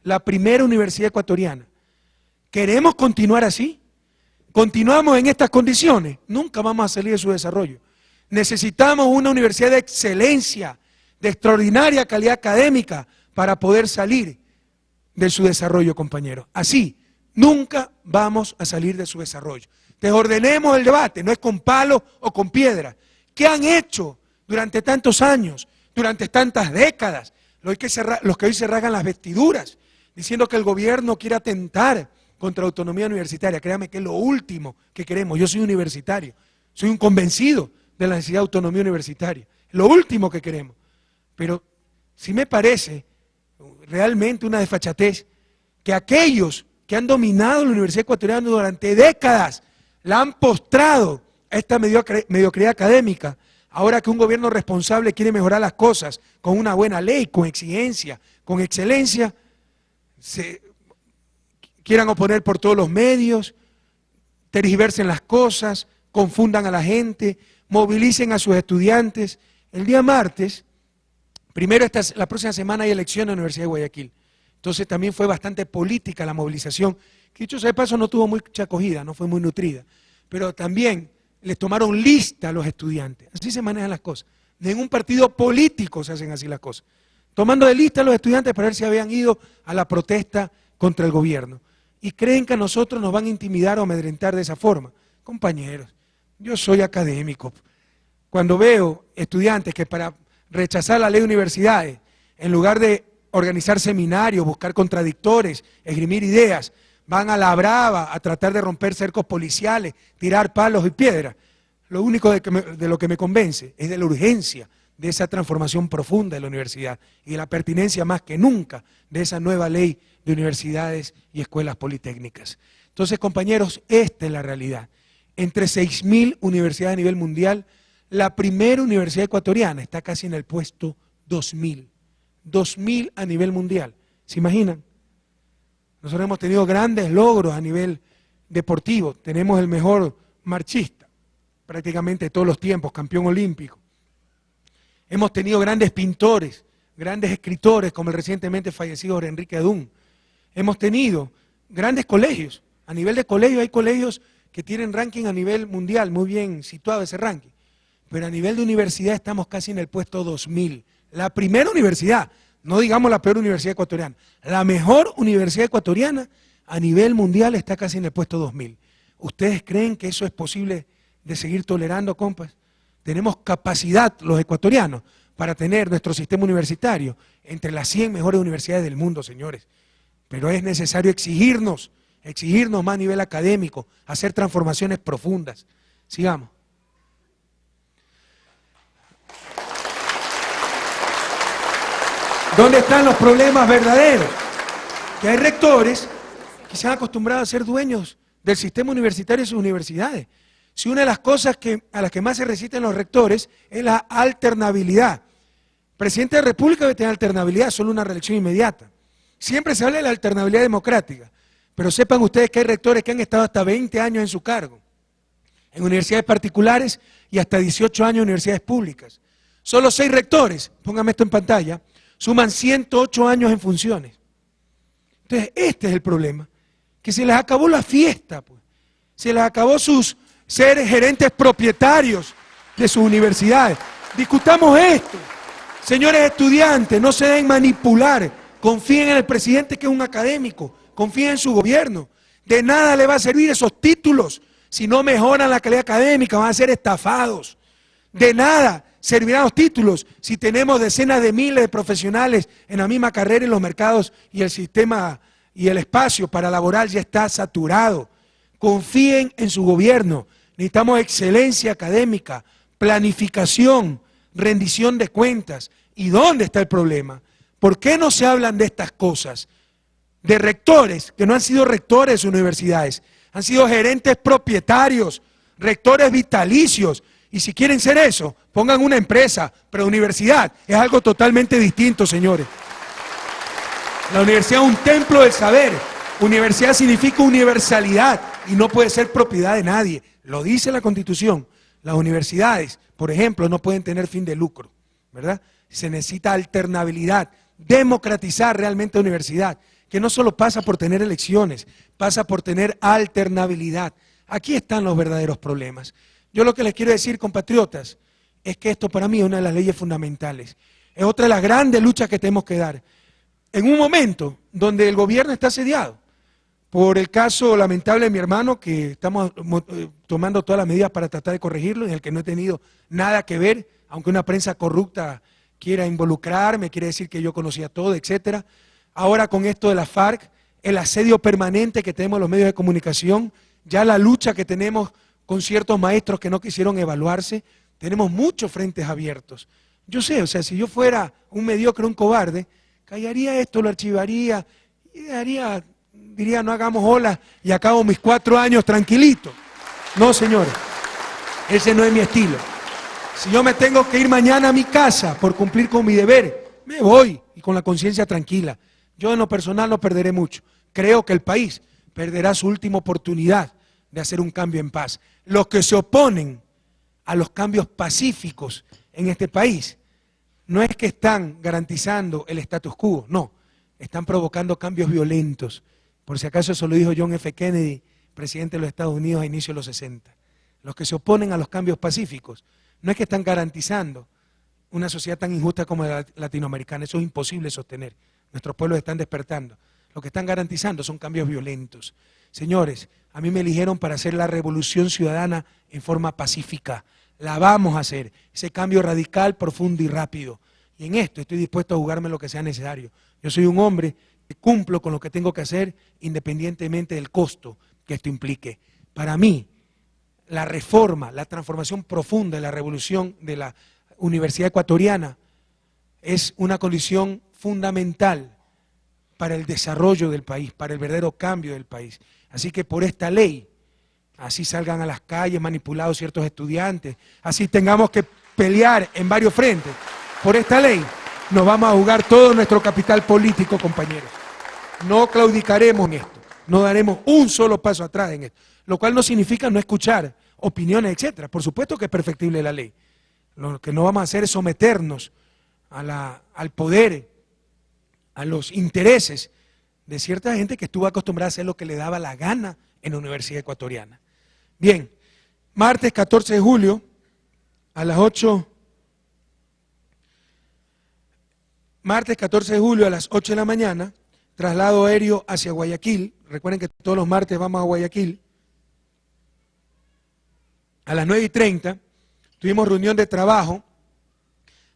La primera universidad ecuatoriana. ¿Queremos continuar así? ¿Continuamos en estas condiciones? Nunca vamos a salir de su desarrollo. Necesitamos una universidad de excelencia, de extraordinaria calidad académica para poder salir de su desarrollo, compañeros. Así, nunca vamos a salir de su desarrollo. Desordenemos el debate, no es con palo o con piedra. ¿Qué han hecho durante tantos años, durante tantas décadas? Los que hoy se rasgan las vestiduras, diciendo que el gobierno quiere atentar contra la autonomía universitaria. Créanme que es lo último que queremos. Yo soy universitario, soy un convencido de la necesidad de autonomía universitaria. Lo último que queremos. Pero sí me parece realmente una desfachatez que aquellos que han dominado la Universidad Ecuatoriana durante décadas la han postrado a esta mediocridad académica. Ahora que un gobierno responsable quiere mejorar las cosas con una buena ley, con exigencia, con excelencia, se quieran oponer por todos los medios, tergiversen las cosas, confundan a la gente, movilicen a sus estudiantes. El día martes, primero la próxima semana hay elecciones en la Universidad de Guayaquil. Entonces también fue bastante política la movilización, que dicho sea de paso no tuvo mucha acogida, no fue muy nutrida. Pero también les tomaron lista a los estudiantes. Así se manejan las cosas. En un partido político se hacen así las cosas. Tomando de lista a los estudiantes para ver si habían ido a la protesta contra el gobierno. Y creen que a nosotros nos van a intimidar o amedrentar de esa forma. Compañeros, yo soy académico. Cuando veo estudiantes que para rechazar la ley de universidades, en lugar de organizar seminarios, buscar contradictores, esgrimir ideas, van a la brava a tratar de romper cercos policiales, tirar palos y piedras. Lo único de lo que me convence es de la urgencia de esa transformación profunda de la universidad y de la pertinencia más que nunca de esa nueva ley de universidades y escuelas politécnicas. Entonces, compañeros, esta es la realidad. Entre 6.000 universidades a nivel mundial, la primera universidad ecuatoriana está casi en el puesto 2.000. 2.000 a nivel mundial. ¿Se imaginan? Nosotros hemos tenido grandes logros a nivel deportivo. Tenemos el mejor marchista, prácticamente de todos los tiempos, campeón olímpico. Hemos tenido grandes pintores, grandes escritores, como el recientemente fallecido Jorge Enrique Adún. Hemos tenido grandes colegios. A nivel de colegios hay colegios que tienen ranking a nivel mundial, muy bien situado ese ranking. Pero a nivel de universidad estamos casi en el puesto 2000. La primera universidad, no digamos la peor universidad ecuatoriana, la mejor universidad ecuatoriana a nivel mundial está casi en el puesto 2000. ¿Ustedes creen que eso es posible de seguir tolerando, compas. Tenemos capacidad los ecuatorianos para tener nuestro sistema universitario entre las 100 mejores universidades del mundo, señores. Pero es necesario exigirnos más a nivel académico, hacer transformaciones profundas. Sigamos. ¿Dónde están los problemas verdaderos? Que hay rectores que se han acostumbrado a ser dueños del sistema universitario y sus universidades. Si una de las cosas a las que más se resisten los rectores es la alternabilidad. El presidente de la República debe tener alternabilidad, solo una reelección inmediata. Siempre se habla de la alternabilidad democrática, pero sepan ustedes que hay rectores que han estado hasta 20 años en su cargo, en universidades particulares y hasta 18 años en universidades públicas. Solo 6 rectores, póngame esto en pantalla, suman 108 años en funciones. Entonces, este es el problema, que se les acabó la fiesta, pues. Se les acabó ser gerentes propietarios de sus universidades. Discutamos esto. Señores estudiantes, no se den manipular, confíen en el presidente que es un académico, confíen en su gobierno. De nada le va a servir esos títulos si no mejoran la calidad académica, van a ser estafados. De nada servirán los títulos si tenemos decenas de miles de profesionales en la misma carrera en los mercados y el sistema y el espacio para laboral ya está saturado. Confíen en su gobierno. Necesitamos excelencia académica, planificación, rendición de cuentas. ¿Y dónde está el problema? ¿Por qué no se hablan de estas cosas? De rectores que no han sido rectores de sus universidades, han sido gerentes propietarios, rectores vitalicios. Y si quieren ser eso, pongan una empresa, pero universidad es algo totalmente distinto, señores. La universidad es un templo del saber. Universidad significa universalidad y no puede ser propiedad de nadie. Lo dice la Constitución. Las universidades, por ejemplo, no pueden tener fin de lucro, ¿verdad? Se necesita alternabilidad, democratizar realmente la universidad, que no solo pasa por tener elecciones, pasa por tener alternabilidad. Aquí están los verdaderos problemas. Yo lo que les quiero decir, compatriotas, es que esto para mí es una de las leyes fundamentales. Es otra de las grandes luchas que tenemos que dar. En un momento donde el gobierno está asediado por el caso lamentable de mi hermano, que estamos tomando todas las medidas para tratar de corregirlo, en el que no he tenido nada que ver, aunque una prensa corrupta quiera involucrarme, quiere decir que yo conocía todo, etcétera. Ahora con esto de la FARC, el asedio permanente que tenemos en los medios de comunicación, ya la lucha que tenemos con ciertos maestros que no quisieron evaluarse, tenemos muchos frentes abiertos. Yo sé, o sea, si yo fuera un mediocre, un cobarde, callaría esto, lo archivaría y diría no hagamos olas y acabo mis 4 años tranquilito. No, señores, ese no es mi estilo. Si yo me tengo que ir mañana a mi casa por cumplir con mi deber, me voy y con la conciencia tranquila. Yo en lo personal no perderé mucho. Creo que el país perderá su última oportunidad de hacer un cambio en paz. Los que se oponen a los cambios pacíficos en este país no es que están garantizando el status quo, no, están provocando cambios violentos. Por si acaso eso lo dijo John F. Kennedy, presidente de los Estados Unidos a inicios de los 60. Los que se oponen a los cambios pacíficos no es que están garantizando una sociedad tan injusta como la latinoamericana, eso es imposible sostener. Nuestros pueblos están despertando. Lo que están garantizando son cambios violentos. Señores, a mí me eligieron para hacer la revolución ciudadana en forma pacífica. La vamos a hacer, ese cambio radical, profundo y rápido. Y en esto estoy dispuesto a jugarme lo que sea necesario. Yo soy un hombre que cumplo con lo que tengo que hacer independientemente del costo que esto implique. Para mí, la reforma, la transformación profunda de la revolución de la Universidad Ecuatoriana es una condición fundamental para el desarrollo del país, para el verdadero cambio del país. Así que por esta ley, así salgan a las calles manipulados ciertos estudiantes, así tengamos que pelear en varios frentes, por esta ley nos vamos a jugar todo nuestro capital político, compañeros. No claudicaremos en esto, no daremos un solo paso atrás en esto, lo cual no significa no escuchar opiniones, etcétera. Por supuesto que es perfectible la ley. Lo que no vamos a hacer es someternos al poder, a los intereses de cierta gente que estuvo acostumbrada a hacer lo que le daba la gana en la Universidad Ecuatoriana. Bien, martes 14 de julio a las 8, martes 14 de julio a las 8 de la mañana, traslado aéreo hacia Guayaquil. Recuerden que todos los martes vamos a Guayaquil. a las 9:30, tuvimos reunión de trabajo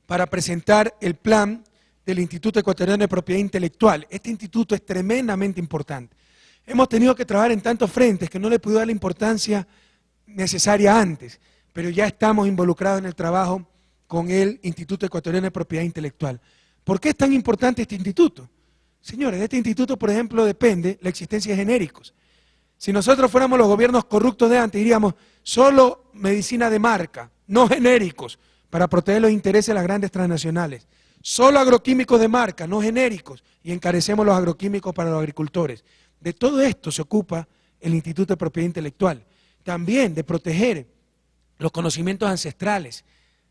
para presentar el plan del Instituto Ecuatoriano de Propiedad Intelectual. Este instituto es tremendamente importante. Hemos tenido que trabajar en tantos frentes que no le pude dar la importancia necesaria antes, pero ya estamos involucrados en el trabajo con el Instituto Ecuatoriano de Propiedad Intelectual. ¿Por qué es tan importante este instituto? Señores, de este instituto, por ejemplo, depende la existencia de genéricos. Si nosotros fuéramos los gobiernos corruptos de antes, diríamos solo medicina de marca, no genéricos, para proteger los intereses de las grandes transnacionales. Solo agroquímicos de marca, no genéricos, y encarecemos los agroquímicos para los agricultores. De todo esto se ocupa el Instituto de Propiedad Intelectual. También de proteger los conocimientos ancestrales,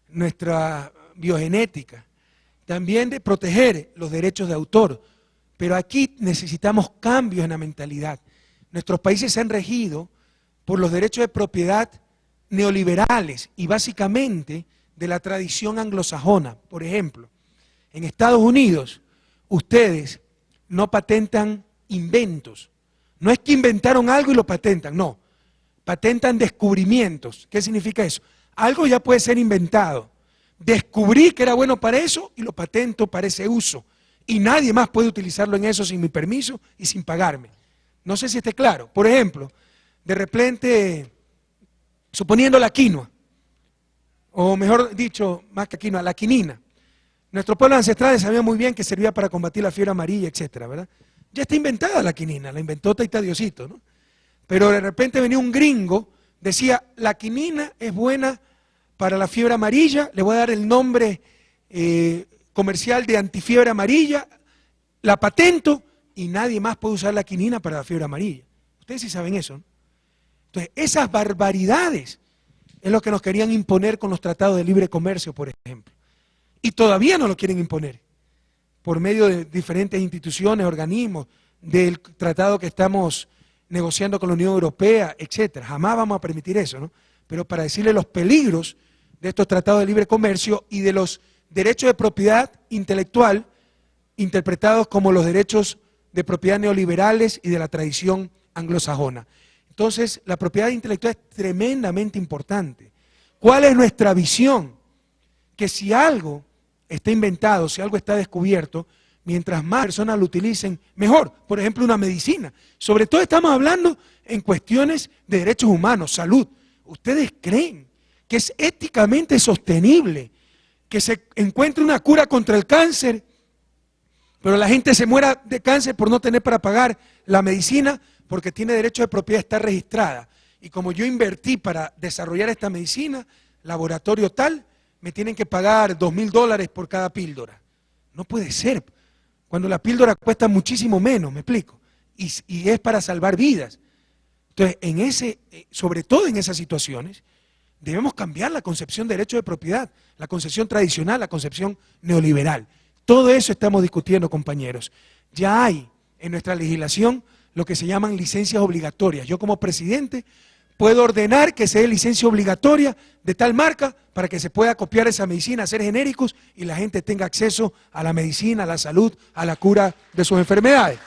nuestra biogenética. También de proteger los derechos de autor. Pero aquí necesitamos cambios en la mentalidad. Nuestros países se han regido por los derechos de propiedad neoliberales y básicamente de la tradición anglosajona. Por ejemplo, en Estados Unidos ustedes no patentan inventos. No es que inventaron algo y lo patentan, no. Patentan descubrimientos. ¿Qué significa eso? Algo ya puede ser inventado. Descubrí que era bueno para eso y lo patento para ese uso. Y nadie más puede utilizarlo en eso sin mi permiso y sin pagarme. No sé si esté claro. Por ejemplo, de repente, suponiendo la quinoa, o mejor dicho, más que quinoa, la quinina. Nuestros pueblos ancestrales sabían muy bien que servía para combatir la fiebre amarilla, etcétera, ¿verdad? Ya está inventada la quinina, la inventó Taita Diosito, ¿no? Pero de repente venía un gringo, decía, la quinina es buena para la fiebre amarilla, le voy a dar el nombre comercial de antifiebre amarilla, la patento y nadie más puede usar la quinina para la fiebre amarilla. Ustedes sí saben eso, ¿no? Entonces, esas barbaridades es lo que nos querían imponer con los tratados de libre comercio, por ejemplo. Y todavía no lo quieren imponer, por medio de diferentes instituciones, organismos, del tratado que estamos negociando con la Unión Europea, etcétera. Jamás vamos a permitir eso, ¿no? Pero para decirle los peligros de estos tratados de libre comercio y de los derechos de propiedad intelectual interpretados como los derechos de propiedad neoliberales y de la tradición anglosajona. Entonces, la propiedad intelectual es tremendamente importante. ¿Cuál es nuestra visión? Que si algo está inventado, si algo está descubierto, mientras más personas lo utilicen, mejor. Por ejemplo, una medicina. Sobre todo estamos hablando en cuestiones de derechos humanos, salud. ¿Ustedes creen que es éticamente sostenible que se encuentre una cura contra el cáncer, pero la gente se muera de cáncer por no tener para pagar la medicina porque tiene derecho de propiedad, está registrada? Y como yo invertí para desarrollar esta medicina, laboratorio tal, me tienen que pagar $2.000 por cada píldora. No puede ser, cuando la píldora cuesta muchísimo menos, me explico, y es para salvar vidas. Entonces, sobre todo en esas situaciones, debemos cambiar la concepción de derecho de propiedad, la concepción tradicional, la concepción neoliberal. Todo eso estamos discutiendo, compañeros. Ya hay en nuestra legislación lo que se llaman licencias obligatorias. Yo como presidente puedo ordenar que se dé licencia obligatoria de tal marca para que se pueda copiar esa medicina, hacer genéricos y la gente tenga acceso a la medicina, a la salud, a la cura de sus enfermedades.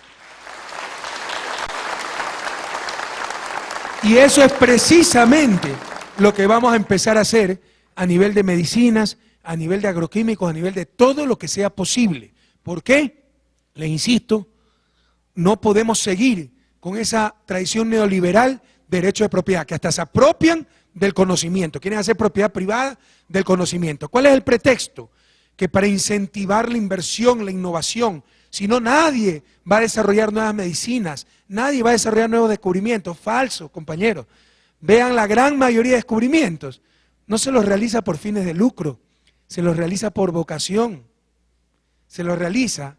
Y eso es precisamente lo que vamos a empezar a hacer a nivel de medicinas, a nivel de agroquímicos, a nivel de todo lo que sea posible. ¿Por qué? Les insisto, no podemos seguir con esa tradición neoliberal de derecho de propiedad, que hasta se apropian del conocimiento, quieren hacer propiedad privada del conocimiento. ¿Cuál es el pretexto? Que para incentivar la inversión, la innovación, si no nadie va a desarrollar nuevas medicinas, nadie va a desarrollar nuevos descubrimientos. Falso, compañeros. Vean, la gran mayoría de descubrimientos no se los realiza por fines de lucro, se los realiza por vocación, se los realiza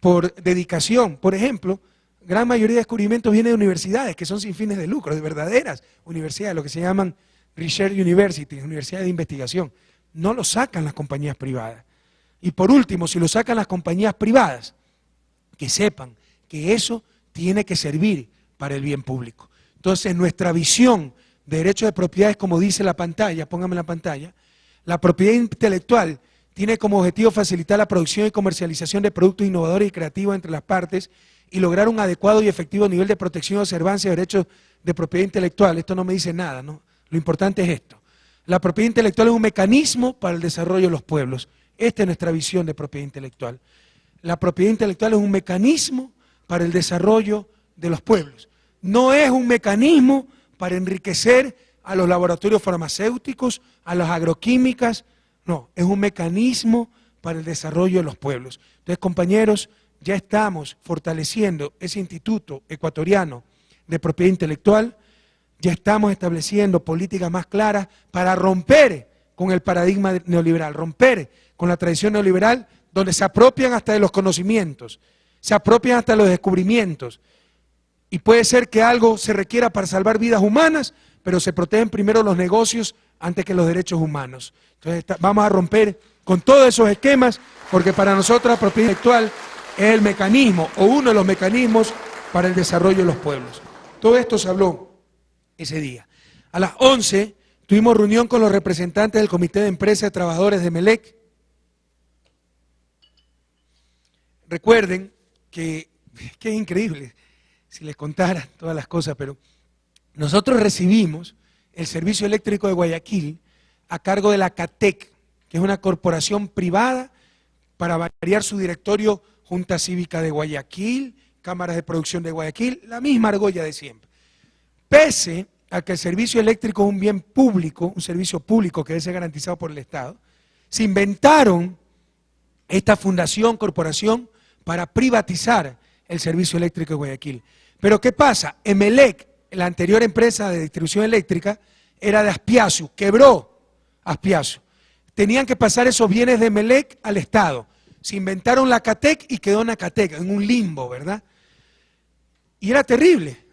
por dedicación. Por ejemplo, gran mayoría de descubrimientos vienen de universidades que son sin fines de lucro, de verdaderas universidades, lo que se llaman Research Universities, universidades de investigación. No lo sacan las compañías privadas. Y por último, si lo sacan las compañías privadas, que sepan que eso tiene que servir para el bien público. Entonces, nuestra visión de derecho de propiedad es como dice la pantalla, póngame la pantalla, la propiedad intelectual tiene como objetivo facilitar la producción y comercialización de productos innovadores y creativos entre las partes y lograr un adecuado y efectivo nivel de protección y observancia de derechos de propiedad intelectual. Esto no me dice nada, ¿no? Lo importante es esto. La propiedad intelectual es un mecanismo para el desarrollo de los pueblos. Esta es nuestra visión de propiedad intelectual. La propiedad intelectual es un mecanismo para el desarrollo de los pueblos. No es un mecanismo para enriquecer a los laboratorios farmacéuticos, a las agroquímicas. No, es un mecanismo para el desarrollo de los pueblos. Entonces, compañeros, ya estamos fortaleciendo ese Instituto Ecuatoriano de Propiedad Intelectual, ya estamos estableciendo políticas más claras para romper con el paradigma neoliberal, romper con la tradición neoliberal donde se apropian hasta de los conocimientos, se apropian hasta de los descubrimientos, y puede ser que algo se requiera para salvar vidas humanas, pero se protegen primero los negocios antes que los derechos humanos. Entonces vamos a romper con todos esos esquemas, porque para nosotros la propiedad intelectual es el mecanismo, o uno de los mecanismos para el desarrollo de los pueblos. Todo esto se habló ese día. A las 11 tuvimos reunión con los representantes del Comité de Empresa de Trabajadores de Emelec. Recuerden que es increíble, si les contara todas las cosas, pero nosotros recibimos el servicio eléctrico de Guayaquil a cargo de la CATEC, que es una corporación privada, para variar su directorio, Junta Cívica de Guayaquil, Cámaras de Producción de Guayaquil, la misma argolla de siempre. Pese a que el servicio eléctrico es un bien público, un servicio público que debe ser garantizado por el Estado, se inventaron esta fundación, corporación, para privatizar el servicio eléctrico de Guayaquil. Pero ¿qué pasa? Emelec, la anterior empresa de distribución eléctrica, era de Aspiazu, quebró Aspiazu. Tenían que pasar esos bienes de Emelec al Estado. Se inventaron la CATEC y quedó en la CATEC, en un limbo, ¿verdad? Y era terrible.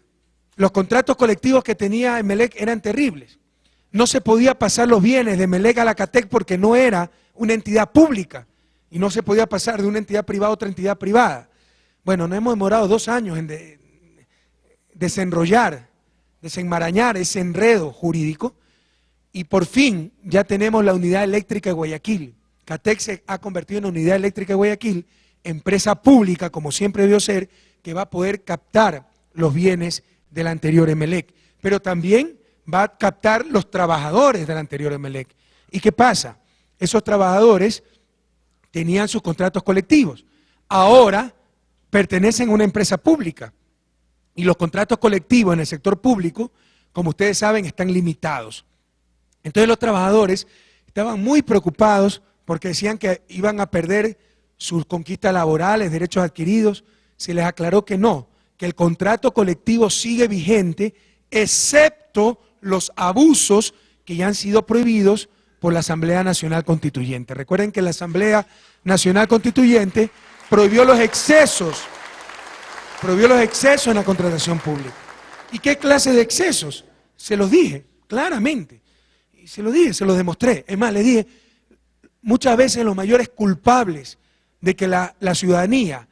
Los contratos colectivos que tenía Emelec eran terribles. No se podía pasar los bienes de Emelec a la CATEC porque no era una entidad pública y no se podía pasar de una entidad privada a otra entidad privada. Bueno, nos hemos demorado 2 años en desenrollar, desenmarañar ese enredo jurídico y por fin ya tenemos la unidad eléctrica de Guayaquil. CATEC se ha convertido en unidad eléctrica de Guayaquil, empresa pública, como siempre debió ser, que va a poder captar los bienes del anterior Emelec, pero también va a captar los trabajadores del anterior Emelec. ¿Y qué pasa? Esos trabajadores tenían sus contratos colectivos, ahora pertenecen a una empresa pública y los contratos colectivos en el sector público, como ustedes saben, están limitados. Entonces los trabajadores estaban muy preocupados porque decían que iban a perder sus conquistas laborales, derechos adquiridos. Se les aclaró que no, que el contrato colectivo sigue vigente, excepto los abusos que ya han sido prohibidos por la Asamblea Nacional Constituyente. Recuerden que la Asamblea Nacional Constituyente prohibió los excesos en la contratación pública. ¿Y qué clase de excesos? Se los dije claramente, y se los demostré. Es más, les dije, muchas veces los mayores culpables de que la ciudadanía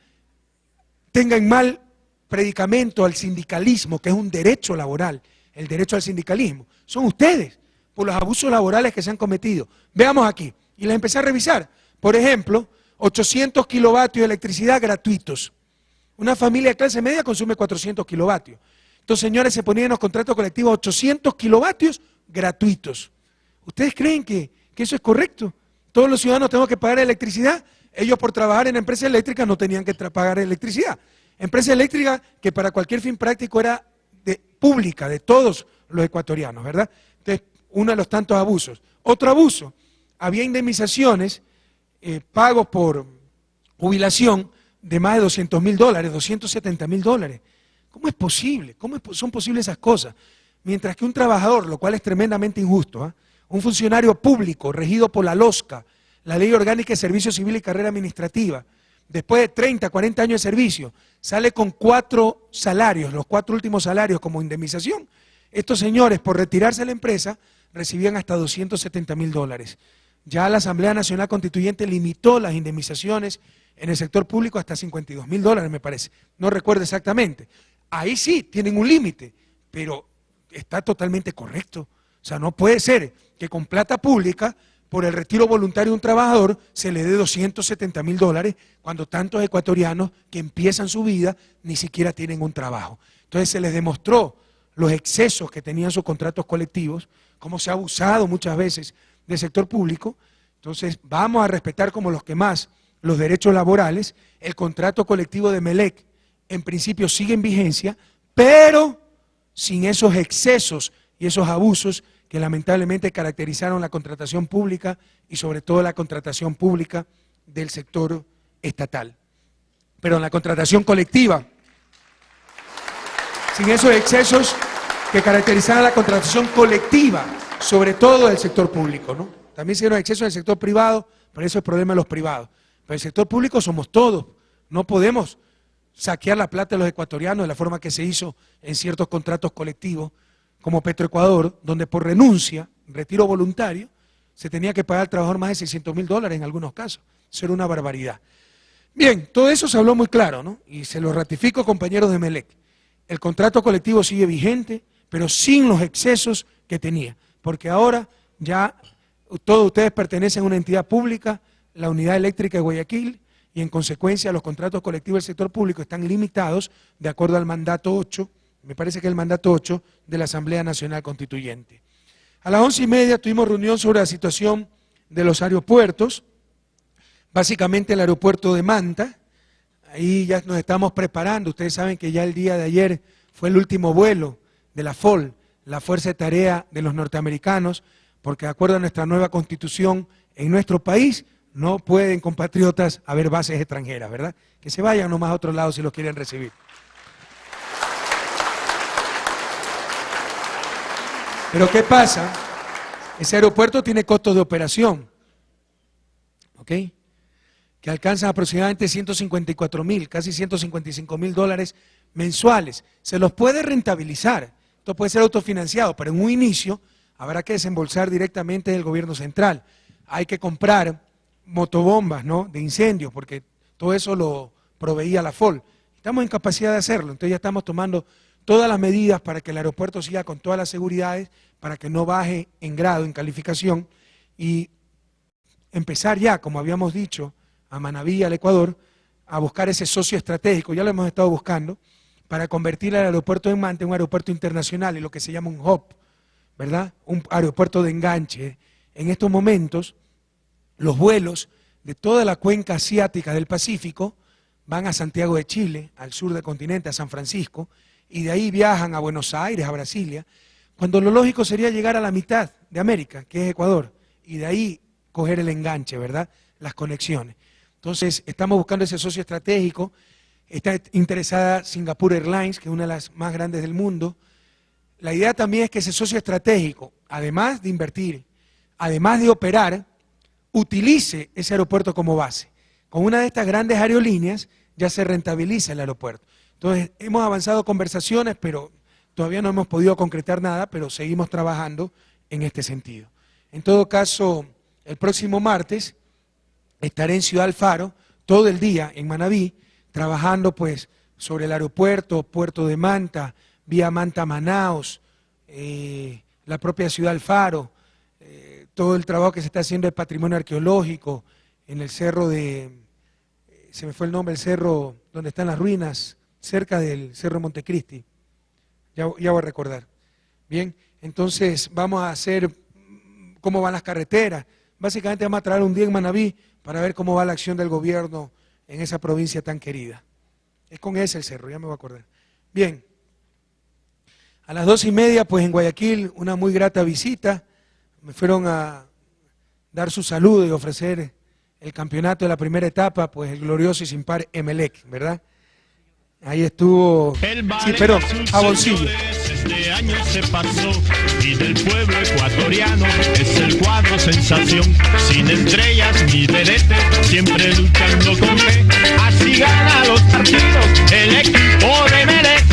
tenga en mal predicamento al sindicalismo, que es un derecho laboral, el derecho al sindicalismo, son ustedes, por los abusos laborales que se han cometido. Veamos aquí, y les empecé a revisar. Por ejemplo, 800 kilovatios de electricidad gratuitos. Una familia de clase media consume 400 kilovatios. Estos señores se ponían en los contratos colectivos 800 kilovatios gratuitos. ¿Ustedes creen que eso es correcto? Todos los ciudadanos tenemos que pagar electricidad. Ellos por trabajar en empresas eléctricas no tenían que pagar electricidad. Empresa eléctrica que para cualquier fin práctico era pública, de todos los ecuatorianos, ¿verdad? Entonces, uno de los tantos abusos. Otro abuso, había indemnizaciones, pagos por jubilación de más de $200.000, $270.000. ¿Cómo es posible? ¿Cómo son posibles esas cosas? Mientras que un trabajador, lo cual es tremendamente injusto, un funcionario público regido por la LOSCA, la Ley Orgánica de Servicio Civil y Carrera Administrativa, después de 30, 40 años de servicio, sale con 4 salarios, los 4 últimos salarios como indemnización. Estos señores, por retirarse de la empresa, recibían hasta $270.000. Ya la Asamblea Nacional Constituyente limitó las indemnizaciones en el sector público hasta $52.000, me parece. No recuerdo exactamente. Ahí sí tienen un límite, pero está totalmente correcto. O sea, no puede ser que con plata pública, por el retiro voluntario de un trabajador, se le dé $270.000 cuando tantos ecuatorianos que empiezan su vida ni siquiera tienen un trabajo. Entonces se les demostró los excesos que tenían sus contratos colectivos, cómo se ha abusado muchas veces del sector público. Entonces vamos a respetar como los que más los derechos laborales. El contrato colectivo de Melec en principio sigue en vigencia, pero sin esos excesos y esos abusos que lamentablemente caracterizaron la contratación pública y sobre todo la contratación pública del sector estatal. Pero en la contratación colectiva, sin esos excesos que caracterizaban la contratación colectiva, sobre todo del sector público, ¿no? También se dieron excesos en el sector privado, pero eso es el problema de los privados. Pero el sector público somos todos, no podemos saquear la plata de los ecuatorianos de la forma que se hizo en ciertos contratos colectivos, como Petroecuador, donde por renuncia, retiro voluntario, se tenía que pagar al trabajador más de $600.000 en algunos casos. Eso era una barbaridad. Bien, todo eso se habló muy claro, ¿no? Y se lo ratifico, compañeros de Melec. El contrato colectivo sigue vigente, pero sin los excesos que tenía, porque ahora ya todos ustedes pertenecen a una entidad pública, la Unidad Eléctrica de Guayaquil, y en consecuencia los contratos colectivos del sector público están limitados de acuerdo al mandato 8, me parece que es el mandato 8 de la Asamblea Nacional Constituyente. A las 11:30 tuvimos reunión sobre la situación de los aeropuertos, básicamente el aeropuerto de Manta. Ahí ya nos estamos preparando. Ustedes saben que ya el día de ayer fue el último vuelo de la FOL, la Fuerza de Tarea de los norteamericanos, porque de acuerdo a nuestra nueva constitución, en nuestro país no pueden compatriotas haber bases extranjeras, ¿verdad? Que se vayan nomás a otro lado si los quieren recibir. Pero ¿qué pasa? Ese aeropuerto tiene costos de operación, ¿ok? Que alcanzan aproximadamente 154.000, casi $155.000 mensuales. Se los puede rentabilizar, esto puede ser autofinanciado, pero en un inicio habrá que desembolsar directamente del gobierno central. Hay que comprar motobombas, ¿no?, de incendios, porque todo eso lo proveía la FOL. Estamos en capacidad de hacerlo, entonces ya estamos tomando todas las medidas para que el aeropuerto siga con todas las seguridades, para que no baje en grado, en calificación, y empezar ya, como habíamos dicho, a Manabí, al Ecuador, a buscar ese socio estratégico, ya lo hemos estado buscando, para convertir el aeropuerto de Manta en un aeropuerto internacional, en lo que se llama un hub, ¿verdad? Un aeropuerto de enganche. En estos momentos, los vuelos de toda la cuenca asiática del Pacífico van a Santiago de Chile, al sur del continente, a San Francisco, y de ahí viajan a Buenos Aires, a Brasilia, cuando lo lógico sería llegar a la mitad de América, que es Ecuador, y de ahí coger el enganche, ¿verdad? Las conexiones. Entonces, estamos buscando ese socio estratégico. Está interesada Singapore Airlines, que es una de las más grandes del mundo. La idea también es que ese socio estratégico, además de invertir, además de operar, utilice ese aeropuerto como base. Con una de estas grandes aerolíneas ya se rentabiliza el aeropuerto. Entonces, hemos avanzado conversaciones, pero todavía no hemos podido concretar nada, pero seguimos trabajando en este sentido. En todo caso, el próximo martes estaré en Ciudad Alfaro todo el día en Manabí, trabajando pues sobre el aeropuerto, puerto de Manta, vía Manta-Manaos, la propia Ciudad Alfaro, todo el trabajo que se está haciendo de patrimonio arqueológico, en el cerro de, se me fue el nombre, el cerro donde están las ruinas, cerca del Cerro Montecristi, ya voy a recordar. Bien, entonces vamos a hacer cómo van las carreteras, básicamente vamos a traer un día en Manabí para ver cómo va la acción del gobierno en esa provincia tan querida. Es con ese el cerro, ya me voy a acordar. Bien, a las 2:30, pues en Guayaquil, una muy grata visita, me fueron a dar su saludo y ofrecer el campeonato de la primera etapa, pues el glorioso y sin par Emelec, ¿verdad? Ahí estuvo, sí, perdón, Jaboncillo. Este año se pasó y del pueblo ecuatoriano es el cuadro sensación, sin estrellas ni vedetes, siempre luchando con fe, así gana los partidos el equipo de Melec,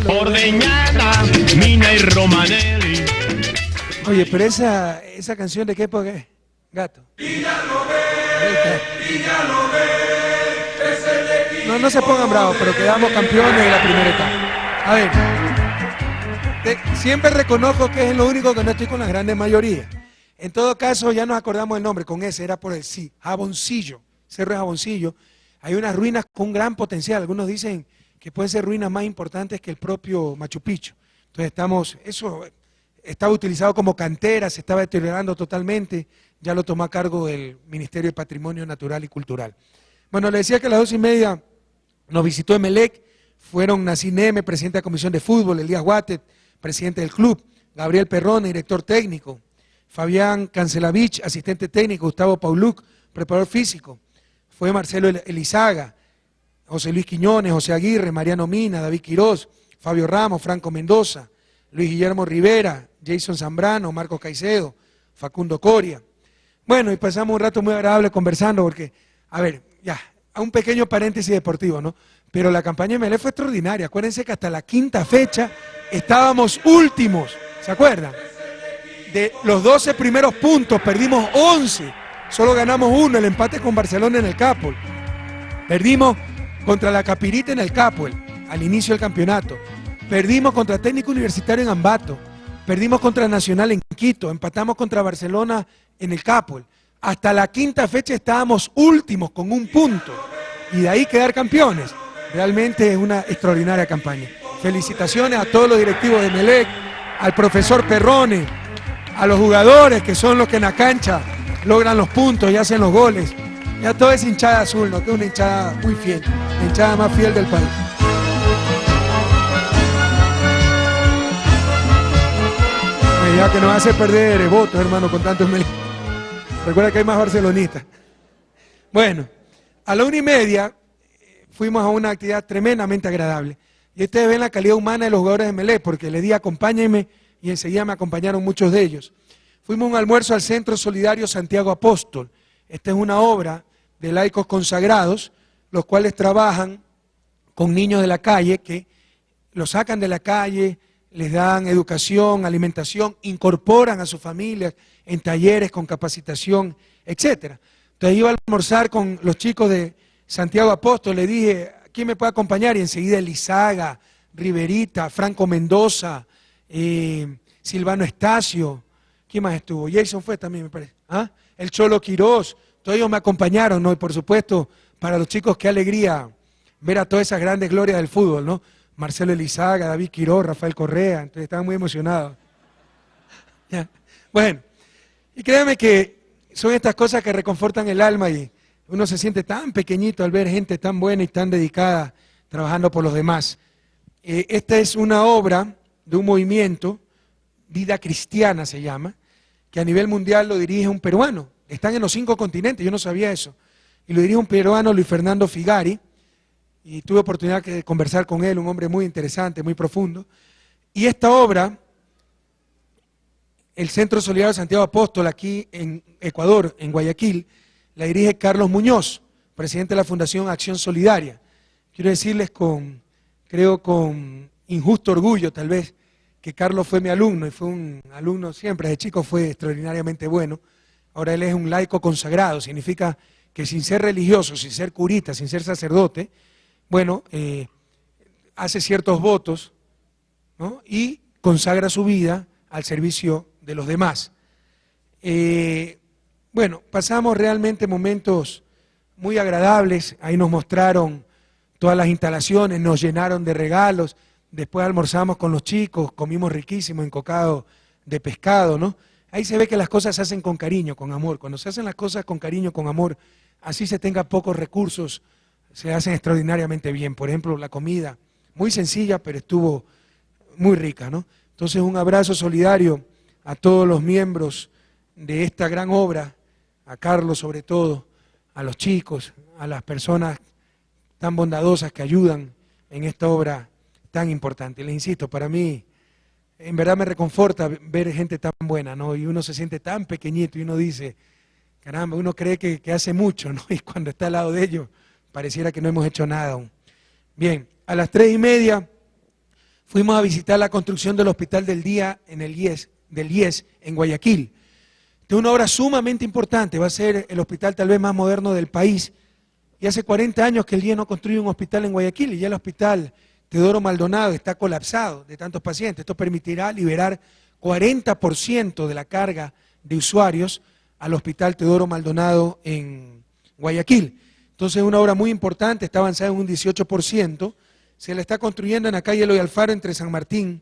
Ordeñana, Mina y Romanelli. Oye, pero esa canción ¿de qué época es? Gato. No se pongan bravos, pero quedamos campeones de la primera etapa. A ver, siempre reconozco que es lo único que no estoy con la grande mayoría. En todo caso, ya nos acordamos el nombre, con ese era por el sí, Jaboncillo, Cerro de Jaboncillo. Hay unas ruinas con un gran potencial, algunos dicen que pueden ser ruinas más importantes que el propio Machu Picchu. Entonces eso estaba utilizado como cantera, se estaba deteriorando totalmente, ya lo tomó a cargo el Ministerio de Patrimonio Natural y Cultural. Bueno, le decía que a las 2:30 nos visitó Emelec, fueron Nassim Neme, presidente de la Comisión de Fútbol, Elías Guatet, presidente del club, Gabriel Perrone, director técnico, Fabián Cancelavich, asistente técnico, Gustavo Pauluc, preparador físico, fue Marcelo Elizaga, José Luis Quiñones, José Aguirre, Mariano Mina, David Quirós, Fabio Ramos, Franco Mendoza, Luis Guillermo Rivera, Jason Zambrano, Marcos Caicedo, Facundo Coria. Bueno, y pasamos un rato muy agradable conversando porque, a ver, ya, a un pequeño paréntesis deportivo, ¿no? Pero la campaña de Emelec fue extraordinaria. Acuérdense que hasta la 5ª fecha estábamos últimos, ¿se acuerdan? De los 12 primeros puntos perdimos 11, solo ganamos 1, el empate con Barcelona en el Capol. Perdimos contra la Capirita en el Capol, al inicio del campeonato. Perdimos contra Técnico Universitario en Ambato. Perdimos contra Nacional en Quito. Empatamos contra Barcelona en el Capol. Hasta la 5ª fecha estábamos últimos con 1 punto. Y de ahí quedar campeones. Realmente es una extraordinaria campaña. Felicitaciones a todos los directivos de Emelec, al profesor Perrone, a los jugadores que son los que en la cancha logran los puntos y hacen los goles. Ya toda esa hinchada azul, ¿no? Que es una hinchada muy fiel, la hinchada más fiel del país. Ya que nos hace perder votos, hermano, con tantos Emelec. Recuerda que hay más barcelonistas. Bueno, a la 1:30 fuimos a una actividad tremendamente agradable. Y ustedes ven la calidad humana de los jugadores de Emelec, porque les di acompáñenme y enseguida me acompañaron muchos de ellos. Fuimos a un almuerzo al Centro Solidario Santiago Apóstol. Esta es una obra de laicos consagrados, los cuales trabajan con niños de la calle, que los sacan de la calle, les dan educación, alimentación, incorporan a sus familias en talleres con capacitación, etc. Entonces iba a almorzar con los chicos de Santiago Apóstol, le dije, ¿quién me puede acompañar? Y enseguida Elizaga, Riverita, Franco Mendoza, Silvano Estacio, ¿quién más estuvo? Jason fue también, me parece. ¿Ah? El Cholo Quirós, todos ellos me acompañaron, ¿no? Y por supuesto, para los chicos, qué alegría ver a todas esas grandes glorias del fútbol, ¿no? Marcelo Elizaga, David Quirós, Rafael Correa, entonces estaban muy emocionados. ¿Ya? Bueno, y créanme que son estas cosas que reconfortan el alma y uno se siente tan pequeñito al ver gente tan buena y tan dedicada trabajando por los demás. Esta es una obra de un movimiento, Vida Cristiana se llama, que a nivel mundial lo dirige un peruano. Están en los 5 continentes, yo no sabía eso. Y lo dirige un peruano, Luis Fernando Figari, y tuve oportunidad de conversar con él, un hombre muy interesante, muy profundo. Y esta obra, el Centro Solidario Santiago Apóstol, aquí en Ecuador, en Guayaquil, la dirige Carlos Muñoz, presidente de la Fundación Acción Solidaria. Quiero decirles creo con injusto orgullo tal vez, que Carlos fue mi alumno y fue un alumno siempre, desde chico fue extraordinariamente bueno. Ahora él es un laico consagrado, significa que sin ser religioso, sin ser curita, sin ser sacerdote, bueno, hace ciertos votos, ¿no? Y consagra su vida al servicio de los demás. Bueno, pasamos realmente momentos muy agradables, ahí nos mostraron todas las instalaciones, nos llenaron de regalos, después almorzamos con los chicos, comimos riquísimo encocado de pescado, ¿no? Ahí se ve que las cosas se hacen con cariño, con amor. Cuando se hacen las cosas con cariño, con amor, así se tenga pocos recursos, se hacen extraordinariamente bien. Por ejemplo, la comida, muy sencilla, pero estuvo muy rica, ¿no? Entonces, un abrazo solidario a todos los miembros de esta gran obra, a Carlos sobre todo, a los chicos, a las personas tan bondadosas que ayudan en esta obra tan importante. Les insisto, para mí, en verdad me reconforta ver gente tan buena, ¿no? Y uno se siente tan pequeñito y uno dice, caramba, uno cree que hace mucho, ¿no? Y cuando está al lado de ellos, pareciera que no hemos hecho nada aún. Bien, a las 3:30 fuimos a visitar la construcción del Hospital del Día en el del IES en Guayaquil. Es una obra sumamente importante, va a ser el hospital tal vez más moderno del país. Y hace 40 años que el IES no construye un hospital en Guayaquil y ya el hospital Teodoro Maldonado está colapsado de tantos pacientes. Esto permitirá liberar 40% de la carga de usuarios al Hospital Teodoro Maldonado en Guayaquil. Entonces es una obra muy importante, está avanzada en un 18%, se le está construyendo en la calle Eloy Alfaro entre San Martín,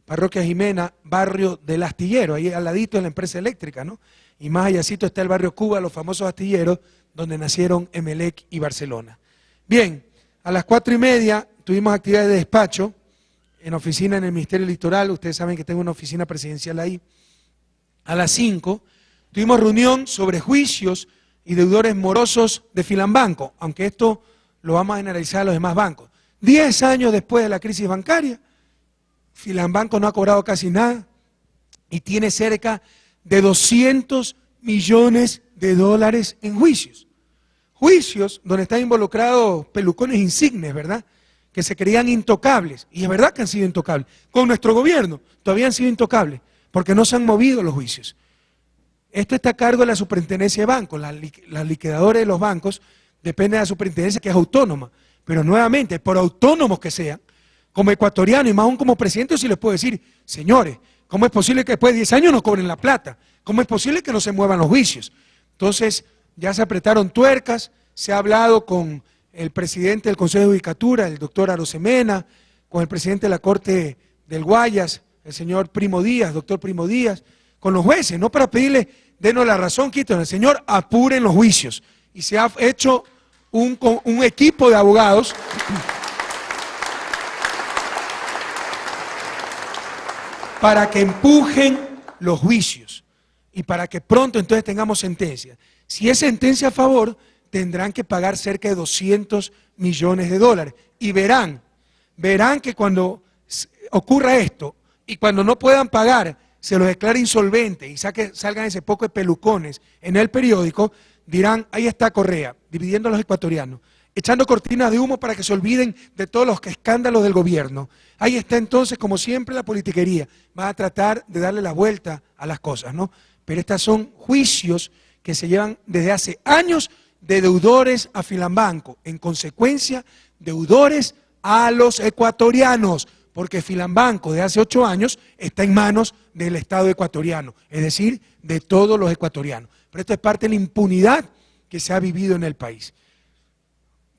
Parroquia Jimena, barrio del Astillero, ahí al ladito de la empresa eléctrica, ¿no? Y más allácito está el barrio Cuba, los famosos astilleros, donde nacieron Emelec y Barcelona. Bien, a las 4:30 tuvimos actividades de despacho en oficina en el Ministerio Litoral, ustedes saben que tengo una oficina presidencial ahí. A las 5 tuvimos reunión sobre juicios y deudores morosos de Filambanco, aunque esto lo vamos a generalizar a los demás bancos. 10 años después de la crisis bancaria, Filambanco no ha cobrado casi nada y tiene cerca de 200 millones de dólares en juicios. Juicios donde están involucrados pelucones insignes, ¿verdad? Que se creían intocables, y es verdad que han sido intocables. Con nuestro gobierno todavía han sido intocables, porque no se han movido los juicios. Esto está a cargo de la superintendencia de bancos, las liquidadoras de los bancos dependen de la superintendencia, que es autónoma, pero nuevamente, por autónomos que sean, como ecuatoriano y más aún como presidente, sí les puedo decir, señores, ¿cómo es posible que después de 10 años no cobren la plata? ¿Cómo es posible que no se muevan los juicios? Entonces, ya se apretaron tuercas, se ha hablado con el presidente del Consejo de Judicatura, el doctor Arosemena, con el presidente de la Corte del Guayas, el señor Primo Díaz, doctor Primo Díaz, con los jueces, no para pedirle, denos la razón, quítenlo, señor, apuren los juicios. Y se ha hecho un equipo de abogados para que empujen los juicios y para que pronto entonces tengamos sentencia. Si es sentencia a favor, tendrán que pagar cerca de 200 millones de dólares. Y verán que cuando ocurra esto y cuando no puedan pagar, se los declare insolvente y salgan ese poco de pelucones en el periódico, dirán, ahí está Correa, dividiendo a los ecuatorianos, echando cortinas de humo para que se olviden de todos los escándalos del gobierno. Ahí está entonces, como siempre, la politiquería. Va a tratar de darle la vuelta a las cosas, ¿no? Pero estos son juicios que se llevan desde hace años de deudores a Filambanco. En consecuencia, deudores a los ecuatorianos, porque Filambanco de hace 8 años está en manos del Estado ecuatoriano, es decir, de todos los ecuatorianos. Pero esto es parte de la impunidad que se ha vivido en el país.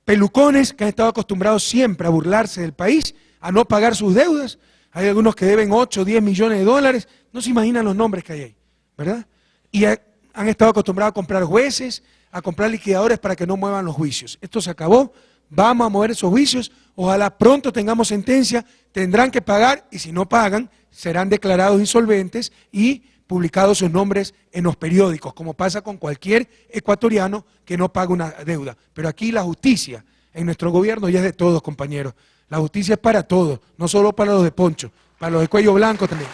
Pelucones que han estado acostumbrados siempre a burlarse del país, a no pagar sus deudas. Hay algunos que deben 8 o 10 millones de dólares, no se imaginan los nombres que hay ahí, ¿verdad? Y han estado acostumbrados a comprar jueces, a comprar liquidadores para que no muevan los juicios. Esto se acabó, vamos a mover esos juicios, ojalá pronto tengamos sentencia, tendrán que pagar y si no pagan serán declarados insolventes y publicados sus nombres en los periódicos, como pasa con cualquier ecuatoriano que no paga una deuda. Pero aquí la justicia en nuestro gobierno ya es de todos, compañeros. La justicia es para todos, no solo para los de poncho, para los de cuello blanco también.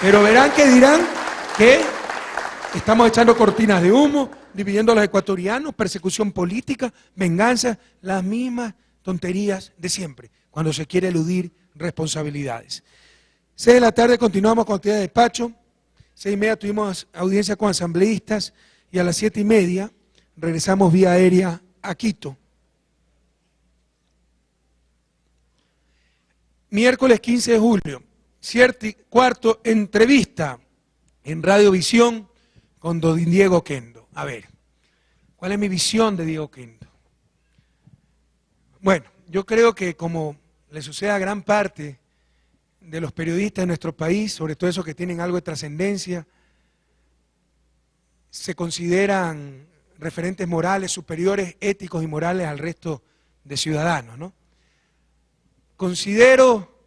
Pero verán que dirán que estamos echando cortinas de humo, dividiendo a los ecuatorianos, persecución política, venganza, las mismas tonterías de siempre, cuando se quiere eludir responsabilidades. 6 de la tarde continuamos con actividad de despacho, 6:30 tuvimos audiencia con asambleístas y a las 7:30 regresamos vía aérea a Quito. Miércoles 15 de julio, cuarto entrevista en Radiovisión con don Diego Oquendo. A ver, ¿cuál es mi visión de Diego Oquendo? Bueno, yo creo que como le sucede a gran parte de los periodistas de nuestro país, sobre todo esos que tienen algo de trascendencia, se consideran referentes morales, superiores, éticos y morales al resto de ciudadanos, ¿no? Considero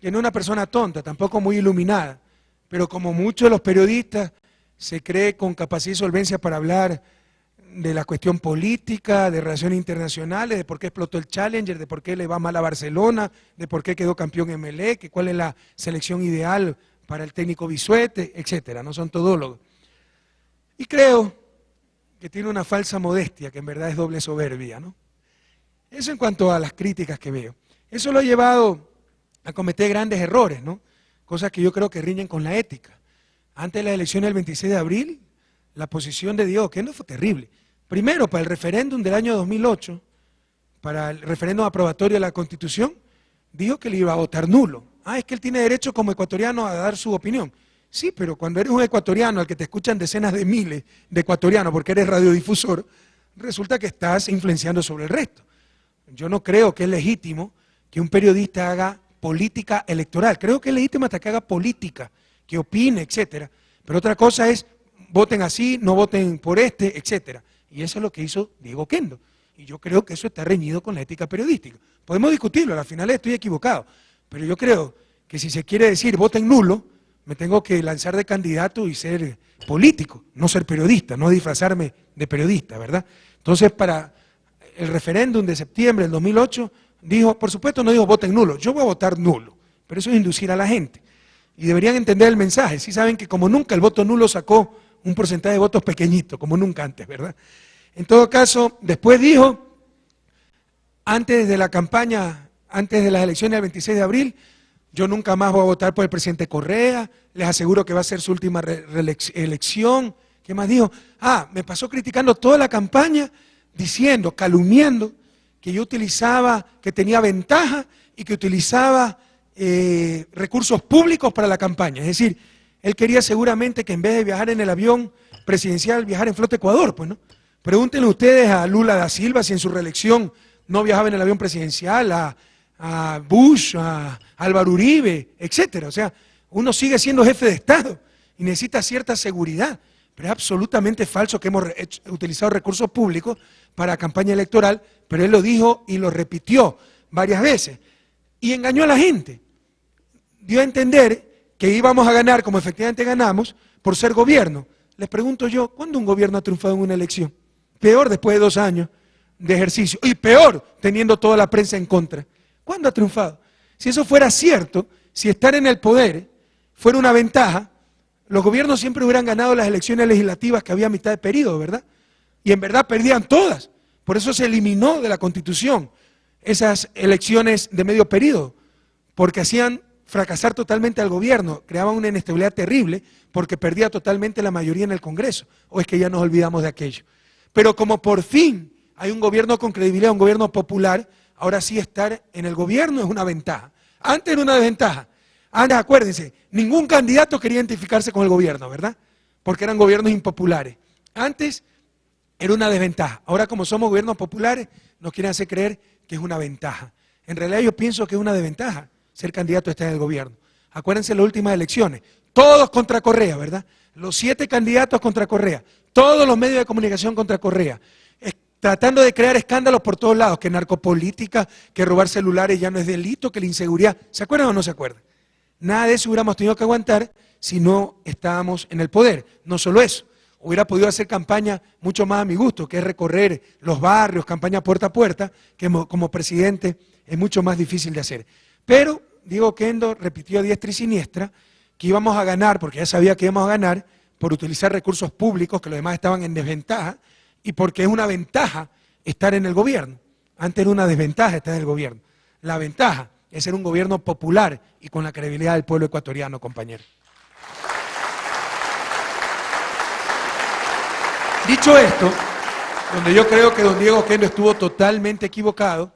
que no es una persona tonta, tampoco muy iluminada, pero como muchos de los periodistas se cree con capacidad y solvencia para hablar de la cuestión política, de relaciones internacionales, de por qué explotó el Challenger, de por qué le va mal a Barcelona, de por qué quedó campeón Emelec, cuál es la selección ideal para el técnico Bisuete, etcétera. No son todólogos. Y creo que tiene una falsa modestia, que en verdad es doble soberbia, ¿no? Eso en cuanto a las críticas que veo. Eso lo ha llevado a cometer grandes errores, ¿no? Cosas que yo creo que riñen con la ética. Antes de las elecciones del 26 de abril, la posición de Diego Oquendo fue terrible. Primero, para el referéndum del año 2008, para el referéndum aprobatorio de la Constitución, dijo que le iba a votar nulo. Es que él tiene derecho como ecuatoriano a dar su opinión. Sí, pero cuando eres un ecuatoriano al que te escuchan decenas de miles de ecuatorianos porque eres radiodifusor, resulta que estás influenciando sobre el resto. Yo no creo que es legítimo que un periodista haga política electoral. Creo que es legítimo hasta que haga política, que opine, etcétera. Pero otra cosa es, voten así, no voten por este, etcétera. Y eso es lo que hizo Diego Oquendo. Y yo creo que eso está reñido con la ética periodística. Podemos discutirlo, al final estoy equivocado. Pero yo creo que si se quiere decir voten nulo, me tengo que lanzar de candidato y ser político, no ser periodista, no disfrazarme de periodista, ¿verdad? Entonces, para el referéndum de septiembre del 2008, dijo, por supuesto no dijo voten nulo, yo voy a votar nulo, pero eso es inducir a la gente. Y deberían entender el mensaje, sí saben que como nunca el voto nulo sacó un porcentaje de votos pequeñito, como nunca antes, ¿verdad? En todo caso, después dijo, antes de la campaña, antes de las elecciones del 26 de abril, yo nunca más voy a votar por el presidente Correa, les aseguro que va a ser su última elección. ¿Qué más dijo? Me pasó criticando toda la campaña, diciendo, calumniando, que yo utilizaba, que tenía ventaja y que utilizaba recursos públicos para la campaña. Es decir, él quería seguramente que en vez de viajar en el avión presidencial, viajar en Flota Ecuador, pues, ¿no? Pregúntenle ustedes a Lula da Silva si en su reelección no viajaba en el avión presidencial, a Bush, a Álvaro Uribe, etcétera. O sea, uno sigue siendo jefe de Estado y necesita cierta seguridad, pero es absolutamente falso que hemos utilizado recursos públicos para campaña electoral, pero él lo dijo y lo repitió varias veces y engañó a la gente. Dio a entender que íbamos a ganar, como efectivamente ganamos, por ser gobierno. Les pregunto yo, ¿cuándo un gobierno ha triunfado en una elección? Peor después de 2 años de ejercicio, y peor teniendo toda la prensa en contra. ¿Cuándo ha triunfado? Si eso fuera cierto, si estar en el poder fuera una ventaja, los gobiernos siempre hubieran ganado las elecciones legislativas que había a mitad de periodo, ¿verdad? Y en verdad perdían todas. Por eso se eliminó de la Constitución esas elecciones de medio periodo, porque hacían fracasar totalmente al gobierno, creaban una inestabilidad terrible, porque perdía totalmente la mayoría en el Congreso. ¿O es que ya nos olvidamos de aquello? Pero como por fin hay un gobierno con credibilidad, un gobierno popular, ahora sí estar en el gobierno es una ventaja. Antes era una desventaja. Antes, acuérdense, ningún candidato quería identificarse con el gobierno, ¿verdad? Porque eran gobiernos impopulares. Antes era una desventaja. Ahora, como somos gobiernos populares, nos quieren hacer creer que es una ventaja. En realidad yo pienso que es una desventaja ser candidato a estar en el gobierno. Acuérdense las últimas elecciones, todos contra Correa, ¿verdad? Los 7 candidatos contra Correa, todos los medios de comunicación contra Correa, tratando de crear escándalos por todos lados, que narcopolítica, que robar celulares ya no es delito, que la inseguridad. ¿Se acuerdan o no se acuerdan? Nada de eso hubiéramos tenido que aguantar si no estábamos en el poder. No solo eso, hubiera podido hacer campaña mucho más a mi gusto, que es recorrer los barrios, campaña puerta a puerta, que como presidente es mucho más difícil de hacer. Pero Diego Oquendo repitió a diestra y siniestra que íbamos a ganar, porque ya sabía que íbamos a ganar, por utilizar recursos públicos, que los demás estaban en desventaja, y porque es una ventaja estar en el gobierno. Antes era una desventaja estar en el gobierno. La ventaja es ser un gobierno popular y con la credibilidad del pueblo ecuatoriano, compañero. Dicho esto, donde yo creo que don Diego Oquendo estuvo totalmente equivocado,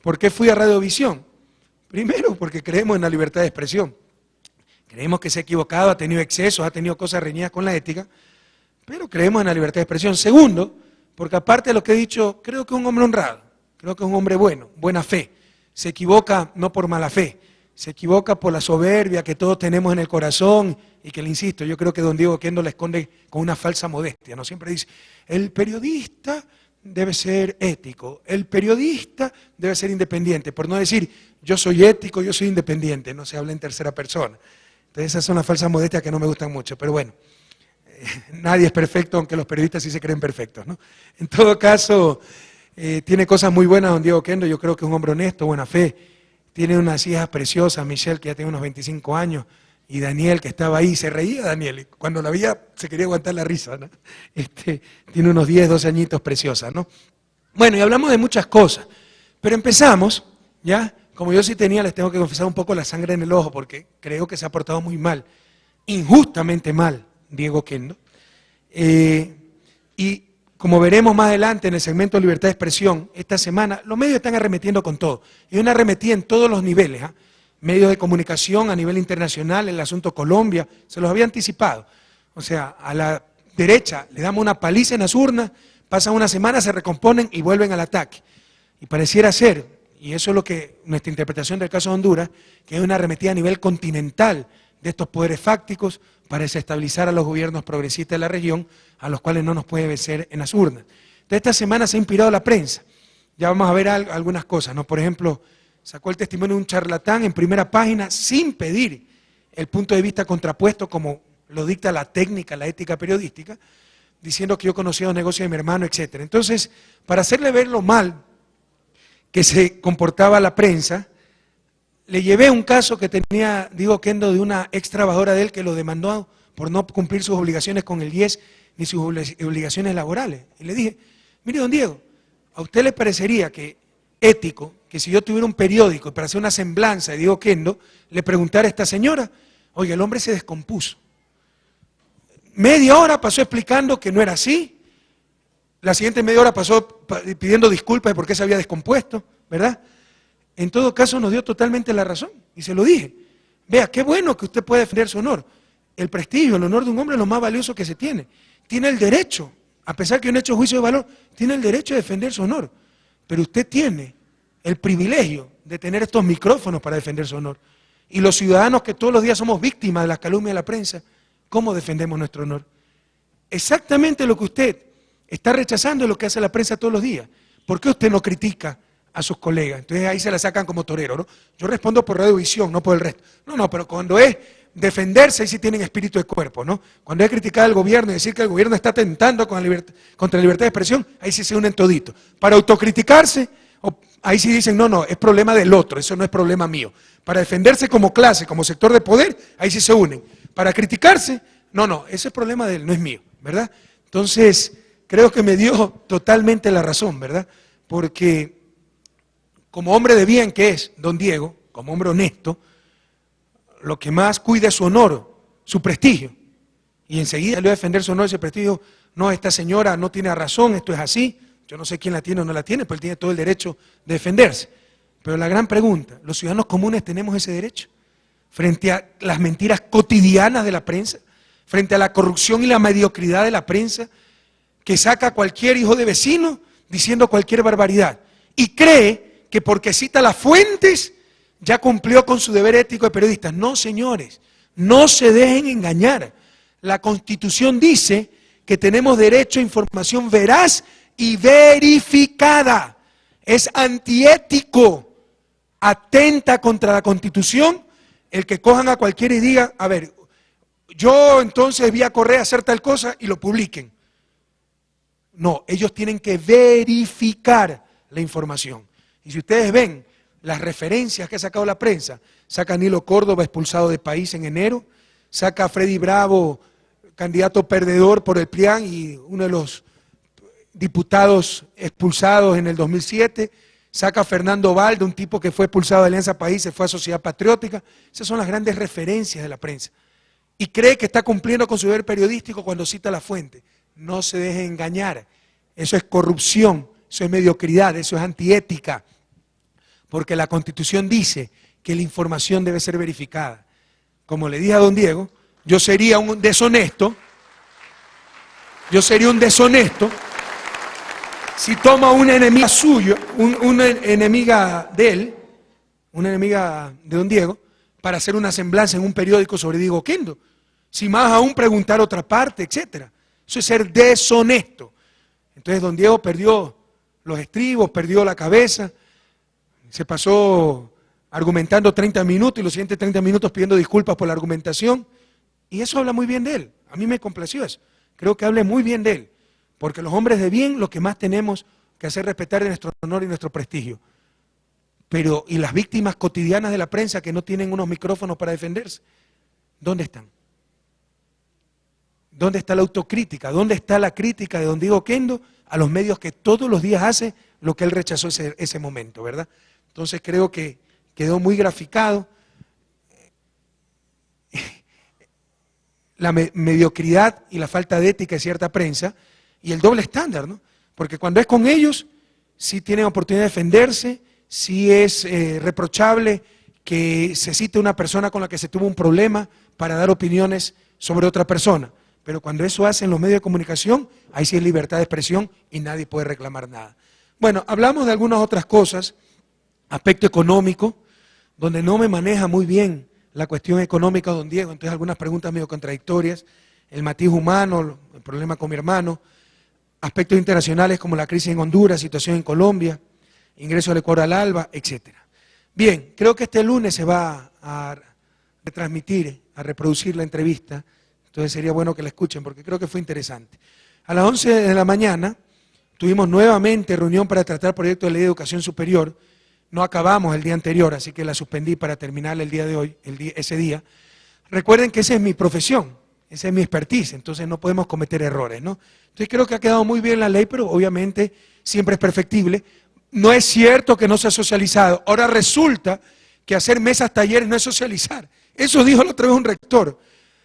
¿por qué fui a Radiovisión? Primero, porque creemos en la libertad de expresión. Creemos que se ha equivocado, ha tenido excesos, ha tenido cosas reñidas con la ética, pero creemos en la libertad de expresión. Segundo, porque aparte de lo que he dicho, creo que es un hombre honrado, creo que es un hombre bueno, buena fe. Se equivoca no por mala fe, se equivoca por la soberbia que todos tenemos en el corazón y que, le insisto, yo creo que don Diego Oquendo la esconde con una falsa modestia, ¿no? Siempre dice, el periodista debe ser ético, el periodista debe ser independiente, por no decir, yo soy ético, yo soy independiente, no se habla en tercera persona. Entonces esas son las falsas modestias que no me gustan mucho, pero bueno, nadie es perfecto, aunque los periodistas sí se creen perfectos, ¿no? En todo caso, tiene cosas muy buenas don Diego Oquendo, yo creo que es un hombre honesto, buena fe, tiene unas hijas preciosas, Michelle, que ya tiene unos 25 años, y Daniel, que estaba ahí, se reía Daniel, y cuando la veía se quería aguantar la risa, ¿no? Tiene unos 10, 12 añitos preciosas, ¿no? Bueno, y hablamos de muchas cosas, pero empezamos, ¿ya? Como yo sí tenía, les tengo que confesar un poco la sangre en el ojo, porque creo que se ha portado muy mal, injustamente mal, Diego Oquendo. Y como veremos más adelante en el segmento de libertad de expresión, esta semana los medios están arremetiendo con todo. Y una arremetida en todos los niveles, ¿eh? Medios de comunicación a nivel internacional, el asunto Colombia, se los había anticipado. O sea, a la derecha le damos una paliza en las urnas, pasan una semana, se recomponen y vuelven al ataque. Y pareciera ser, y eso es lo que nuestra interpretación del caso de Honduras, que es una arremetida a nivel continental de estos poderes fácticos para desestabilizar a los gobiernos progresistas de la región, a los cuales no nos puede vencer en las urnas. Entonces esta semana se ha inspirado la prensa. Ya vamos a ver algunas cosas, ¿no? Por ejemplo, sacó el testimonio de un charlatán en primera página sin pedir el punto de vista contrapuesto como lo dicta la técnica, la ética periodística, diciendo que yo conocía los negocios de mi hermano, etc. Entonces, para hacerle ver lo mal que se comportaba la prensa, le llevé un caso que tenía Diego Oquendo de una ex trabajadora de él que lo demandó por no cumplir sus obligaciones con el IES ni sus obligaciones laborales. Y le dije, mire don Diego, ¿a usted le parecería que ético que si yo tuviera un periódico para hacer una semblanza de Diego Oquendo, le preguntara a esta señora, oye, el hombre se descompuso? Media hora pasó explicando que no era así, la siguiente media hora pasó pidiendo disculpas de por qué se había descompuesto, ¿verdad? En todo caso nos dio totalmente la razón, y se lo dije. Vea, qué bueno que usted pueda defender su honor. El prestigio, el honor de un hombre es lo más valioso que se tiene. Tiene el derecho, a pesar que no ha hecho juicio de valor, tiene el derecho de defender su honor. Pero usted tiene el privilegio de tener estos micrófonos para defender su honor. Y los ciudadanos que todos los días somos víctimas de las calumnias de la prensa, ¿cómo defendemos nuestro honor? Exactamente lo que usted está rechazando es lo que hace la prensa todos los días. ¿Por qué usted no critica a sus colegas? Entonces ahí se la sacan como torero, ¿no? Yo respondo por Radiovisión, no por el resto. No, pero cuando es defenderse, ahí sí tienen espíritu de cuerpo, ¿no? Cuando es criticar al gobierno y decir que el gobierno está atentando contra la libertad de expresión, ahí sí se unen toditos. Para autocriticarse, ahí sí dicen, no, es problema del otro, eso no es problema mío. Para defenderse como clase, como sector de poder, ahí sí se unen. Para criticarse, no, ese es problema de él, no es mío, ¿verdad? Entonces, creo que me dio totalmente la razón, ¿verdad? Porque como hombre de bien que es don Diego, como hombre honesto, lo que más cuida es su honor, su prestigio. Y enseguida le voy a defender su honor, ese prestigio. No, esta señora no tiene razón, esto es así. Yo no sé quién la tiene o no la tiene, pero él tiene todo el derecho de defenderse. Pero la gran pregunta, ¿los ciudadanos comunes tenemos ese derecho? Frente a las mentiras cotidianas de la prensa, frente a la corrupción y la mediocridad de la prensa, que saca a cualquier hijo de vecino diciendo cualquier barbaridad. Y cree que porque cita las fuentes ya cumplió con su deber ético de periodista. No, señores, no se dejen engañar. La Constitución dice que tenemos derecho a información veraz y verificada. Es antiético, atenta contra la Constitución el que cojan a cualquiera y digan, a ver, yo entonces vi a Correa hacer tal cosa y lo publiquen. No, ellos tienen que verificar la información. Y si ustedes ven las referencias que ha sacado la prensa, saca a Nilo Córdoba expulsado del país en enero, saca a Freddy Bravo, candidato perdedor por el PRIAN y uno de los diputados expulsados en el 2007, saca a Fernando Valde, un tipo que fue expulsado de Alianza País, se fue a Sociedad Patriótica. Esas son las grandes referencias de la prensa. Y cree que está cumpliendo con su deber periodístico cuando cita la fuente. No se deje engañar. Eso es corrupción, eso es mediocridad, eso es antiética. Porque la Constitución dice que la información debe ser verificada. Como le dije a don Diego, yo sería un deshonesto si toma una enemiga suya, una enemiga de él, una enemiga de don Diego, para hacer una semblanza en un periódico sobre Diego Oquendo. Si más aún preguntar otra parte, etcétera. Eso es ser deshonesto. Entonces don Diego perdió los estribos, perdió la cabeza, se pasó argumentando 30 minutos y los siguientes 30 minutos pidiendo disculpas por la argumentación. Y eso habla muy bien de él. A mí me complació eso. Creo que habla muy bien de él. Porque los hombres de bien lo que más tenemos que hacer respetar es nuestro honor y nuestro prestigio. Pero, ¿y las víctimas cotidianas de la prensa que no tienen unos micrófonos para defenderse? ¿Dónde están? ¿Dónde está la autocrítica? ¿Dónde está la crítica de don Diego Oquendo a los medios que todos los días hace lo que él rechazó ese momento, ¿verdad? Entonces creo que quedó muy graficado la mediocridad y la falta de ética de cierta prensa y el doble estándar, ¿no? Porque cuando es con ellos, sí tienen oportunidad de defenderse, sí es reprochable que se cite una persona con la que se tuvo un problema para dar opiniones sobre otra persona. Pero cuando eso hacen los medios de comunicación, ahí sí es libertad de expresión y nadie puede reclamar nada. Bueno, hablamos de algunas otras cosas, aspecto económico, donde no me maneja muy bien la cuestión económica don Diego, entonces algunas preguntas medio contradictorias, el matiz humano, el problema con mi hermano, aspectos internacionales como la crisis en Honduras, situación en Colombia, ingreso al Ecuador al ALBA, etc. Bien, creo que este lunes se va a retransmitir, a reproducir la entrevista, entonces sería bueno que la escuchen porque creo que fue interesante. A las 11 de la mañana tuvimos nuevamente reunión para tratar proyecto de ley de educación superior. No acabamos el día anterior, así que la suspendí para terminar el día de hoy, ese día. Recuerden que esa es mi profesión, esa es mi expertise, entonces no podemos cometer errores, ¿no? Entonces creo que ha quedado muy bien la ley, pero obviamente siempre es perfectible. No es cierto que no se ha socializado. Ahora resulta que hacer mesas, talleres no es socializar. Eso dijo la otra vez un rector.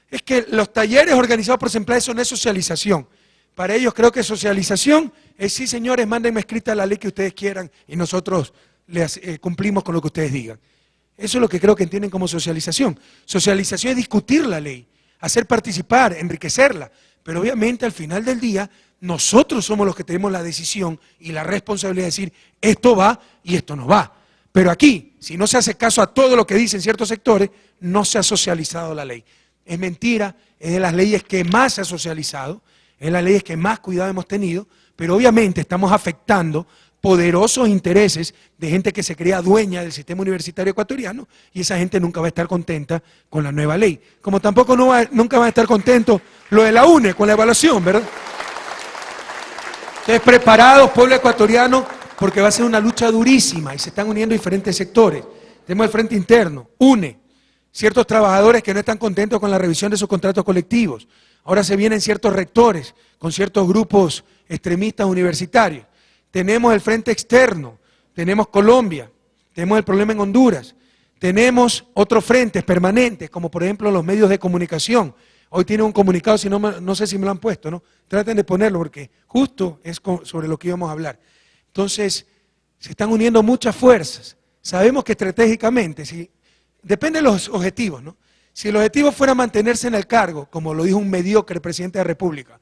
Es que los talleres organizados por CEMPLAE eso no es socialización. Para ellos creo que socialización es sí, señores, mándenme escrita la ley que ustedes quieran y nosotros cumplimos con lo que ustedes digan. Eso es lo que creo que entienden como socialización. Socialización es discutir la ley, hacer participar, enriquecerla, pero obviamente al final del día nosotros somos los que tenemos la decisión y la responsabilidad de decir esto va y esto no va. Pero aquí, si no se hace caso a todo lo que dicen ciertos sectores, no se ha socializado la ley. Es mentira, es de las leyes que más se ha socializado, es de las leyes que más cuidado hemos tenido, pero obviamente estamos afectando poderosos intereses de gente que se crea dueña del sistema universitario ecuatoriano y esa gente nunca va a estar contenta con la nueva ley. Como tampoco nunca van a estar contentos lo de la UNE con la evaluación, ¿verdad? Entonces, preparados, pueblo ecuatoriano, porque va a ser una lucha durísima y se están uniendo diferentes sectores. Tenemos el Frente Interno, UNE, ciertos trabajadores que no están contentos con la revisión de sus contratos colectivos. Ahora se vienen ciertos rectores con ciertos grupos extremistas universitarios. Tenemos el Frente Externo, tenemos Colombia, tenemos el problema en Honduras, tenemos otros frentes permanentes, como por ejemplo los medios de comunicación. Hoy tiene un comunicado, si no sé si me lo han puesto, ¿no? Traten de ponerlo porque justo es sobre lo que íbamos a hablar. Entonces, se están uniendo muchas fuerzas. Sabemos que estratégicamente, depende de los objetivos, ¿no? Si el objetivo fuera mantenerse en el cargo, como lo dijo un mediocre presidente de la República,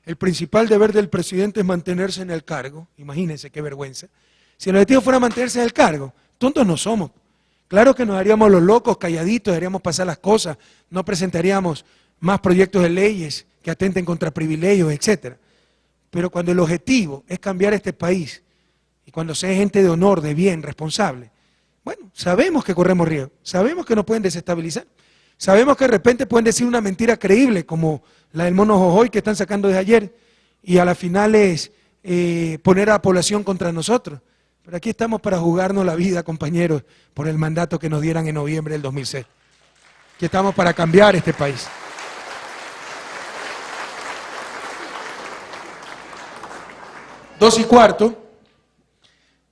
el principal deber del presidente es mantenerse en el cargo, imagínense qué vergüenza. Si el objetivo fuera mantenerse en el cargo, tontos no somos. Claro que nos haríamos los locos, calladitos, dejaríamos pasar las cosas, no presentaríamos más proyectos de leyes que atenten contra privilegios, etc. Pero cuando el objetivo es cambiar este país, y cuando sea gente de honor, de bien, responsable, bueno, sabemos que corremos riesgo, sabemos que nos pueden desestabilizar, sabemos que de repente pueden decir una mentira creíble, como la del mono Jojoy que están sacando desde ayer, y a la final es poner a la población contra nosotros. Pero aquí estamos para jugarnos la vida, compañeros, por el mandato que nos dieran en noviembre del 2006. Aquí estamos para cambiar este país. Dos y cuarto,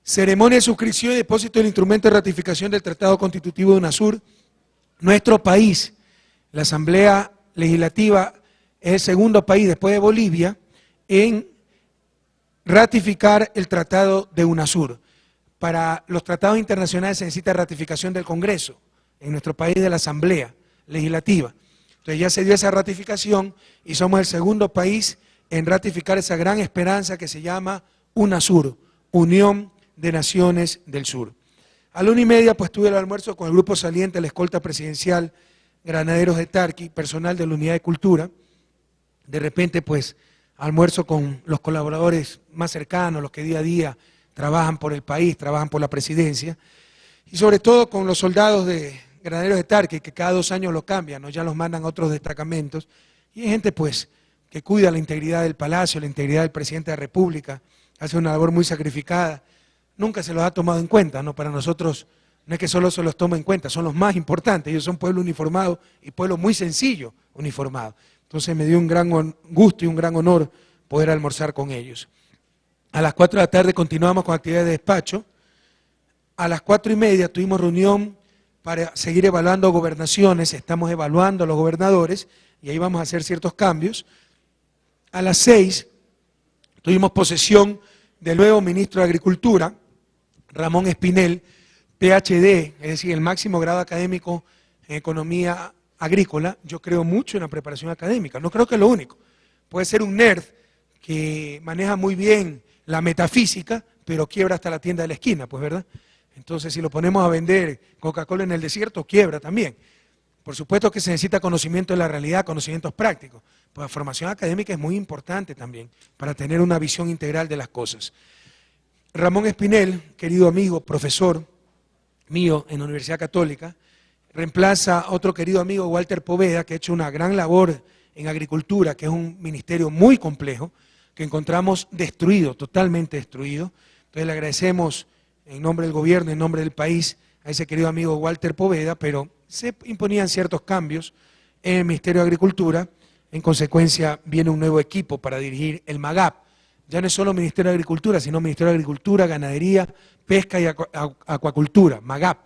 ceremonia de suscripción y depósito del instrumento de ratificación del Tratado Constitutivo de UNASUR. Nuestro país, la Asamblea Legislativa, es el segundo país después de Bolivia en ratificar el Tratado de UNASUR. Para los tratados internacionales se necesita ratificación del Congreso, en nuestro país de la Asamblea Legislativa. Entonces ya se dio esa ratificación y somos el segundo país en ratificar esa gran esperanza que se llama UNASUR, Unión de Naciones del Sur. A la 1:30 pues tuve el almuerzo con el grupo saliente, la escolta presidencial, Granaderos de Tarqui, personal de la Unidad de Cultura. De repente pues almuerzo con los colaboradores más cercanos, los que día a día trabajan por el país, trabajan por la presidencia, y sobre todo con los soldados de Granaderos de Tarqui, que cada 2 años los cambian, ¿no? Ya los mandan a otros destacamentos, y hay gente pues que cuida la integridad del palacio, la integridad del presidente de la República, hace una labor muy sacrificada, nunca se los ha tomado en cuenta, ¿no? Para nosotros no es que solo se los toma en cuenta, son los más importantes, ellos son pueblo uniformado y pueblo muy sencillo uniformado. Entonces me dio un gran gusto y un gran honor poder almorzar con ellos. A las 4 de la tarde continuamos con actividades de despacho. A las 4:30 tuvimos reunión para seguir evaluando gobernaciones, estamos evaluando a los gobernadores y ahí vamos a hacer ciertos cambios. A las 6 tuvimos posesión del nuevo ministro de Agricultura, Ramón Espinel, PhD, es decir, el máximo grado académico en economía agrícola. Yo creo mucho en la preparación académica, no creo que es lo único. Puede ser un nerd que maneja muy bien la metafísica, pero quiebra hasta la tienda de la esquina, pues, ¿verdad? Entonces, si lo ponemos a vender Coca-Cola en el desierto, quiebra también. Por supuesto que se necesita conocimiento de la realidad, conocimientos prácticos. Pues la formación académica es muy importante también para tener una visión integral de las cosas. Ramón Espinel, querido amigo, profesor mío en la Universidad Católica, reemplaza a otro querido amigo, Walter Poveda, que ha hecho una gran labor en agricultura, que es un ministerio muy complejo, que encontramos destruido, totalmente destruido. Entonces le agradecemos en nombre del gobierno, en nombre del país, a ese querido amigo Walter Poveda, pero se imponían ciertos cambios en el Ministerio de Agricultura. En consecuencia, viene un nuevo equipo para dirigir el MAGAP. Ya no es solo Ministerio de Agricultura, sino Ministerio de Agricultura, Ganadería, Pesca y Acuacultura, MAGAP.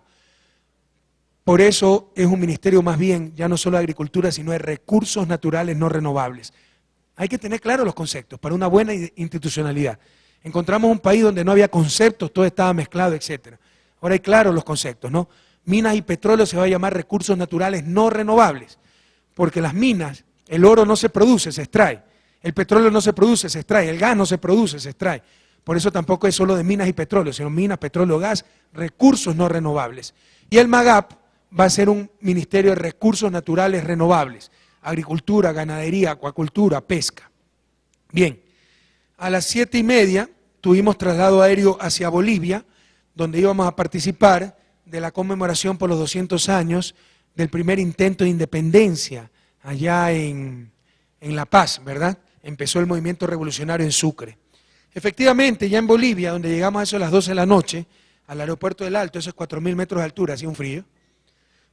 Por eso es un ministerio más bien, ya no solo de agricultura, sino de recursos naturales no renovables. Hay que tener claros los conceptos para una buena institucionalidad. Encontramos un país donde no había conceptos, todo estaba mezclado, etc. Ahora hay claros los conceptos, ¿no? Minas y petróleo se va a llamar recursos naturales no renovables, porque las minas, el oro no se produce, se extrae. El petróleo no se produce, se extrae. El gas no se produce, se extrae. Por eso tampoco es solo de minas y petróleo, sino minas, petróleo, gas, recursos no renovables. Y el MAGAP va a ser un ministerio de recursos naturales renovables, agricultura, ganadería, acuacultura, pesca. Bien, a las 7:30 tuvimos traslado aéreo hacia Bolivia, donde íbamos a participar de la conmemoración por los 200 años del primer intento de independencia allá en La Paz, ¿verdad? Empezó el movimiento revolucionario en Sucre. Efectivamente, ya en Bolivia, donde llegamos a eso a las 12 de la noche, al aeropuerto del Alto, esos 4.000 metros de altura, hacía un frío.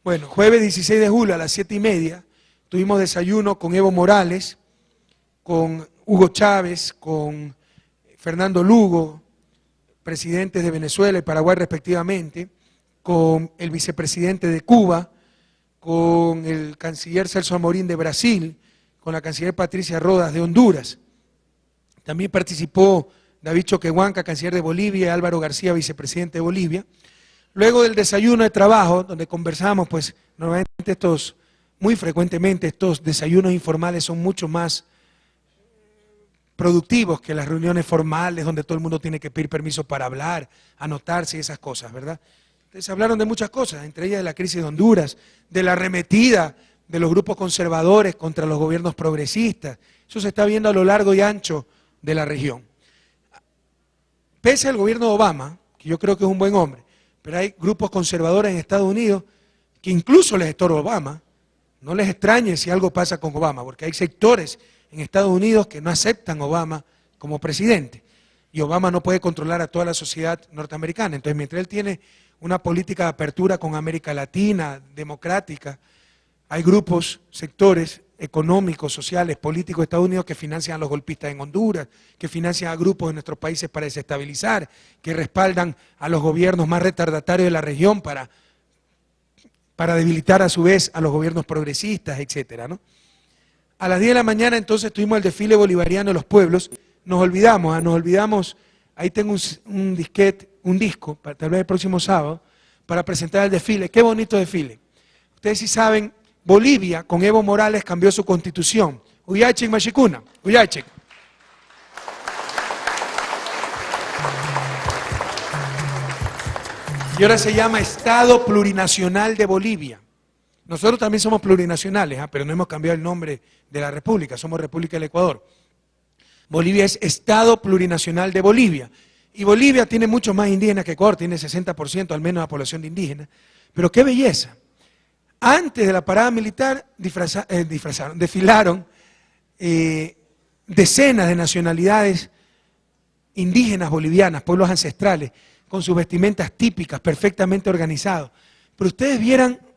Bueno, jueves 16 de julio a las 7:30, tuvimos desayuno con Evo Morales, con Hugo Chávez, con Fernando Lugo, presidentes de Venezuela y Paraguay respectivamente, con el vicepresidente de Cuba, con el canciller Celso Amorín de Brasil, con la canciller Patricia Rodas de Honduras. También participó David Choquehuanca, canciller de Bolivia, y Álvaro García, vicepresidente de Bolivia. Luego del desayuno de trabajo, donde conversamos, pues normalmente muy frecuentemente estos desayunos informales son mucho más productivos que las reuniones formales, donde todo el mundo tiene que pedir permiso para hablar, anotarse y esas cosas, ¿verdad? Entonces hablaron de muchas cosas, entre ellas de la crisis de Honduras, de la arremetida de los grupos conservadores contra los gobiernos progresistas. Eso se está viendo a lo largo y ancho de la región. Pese al gobierno de Obama, que yo creo que es un buen hombre, pero hay grupos conservadores en Estados Unidos que incluso les estorba Obama. No les extrañe si algo pasa con Obama, porque hay sectores en Estados Unidos que no aceptan a Obama como presidente. Y Obama no puede controlar a toda la sociedad norteamericana. Entonces, mientras él tiene una política de apertura con América Latina, democrática, hay grupos, sectores económicos, sociales, políticos de Estados Unidos que financian a los golpistas en Honduras, que financian a grupos en nuestros países para desestabilizar, que respaldan a los gobiernos más retardatarios de la región para debilitar a su vez a los gobiernos progresistas, etcétera, ¿no? A las 10 de la mañana entonces tuvimos el desfile bolivariano de los pueblos. Nos olvidamos, ahí tengo un disco, tal vez el próximo sábado, para presentar el desfile. Qué bonito desfile. Ustedes sí saben, Bolivia con Evo Morales cambió su constitución. Uyachik Machicuna, Uyachik. Y ahora se llama Estado Plurinacional de Bolivia. Nosotros también somos plurinacionales, pero no hemos cambiado el nombre de la república, somos República del Ecuador. Bolivia es Estado Plurinacional de Bolivia. Y Bolivia tiene muchos más indígenas que Ecuador, tiene 60% al menos de la población de indígenas. Pero qué belleza. Antes de la parada militar desfilaron decenas de nacionalidades indígenas bolivianas, pueblos ancestrales, con sus vestimentas típicas, perfectamente organizados. Pero ustedes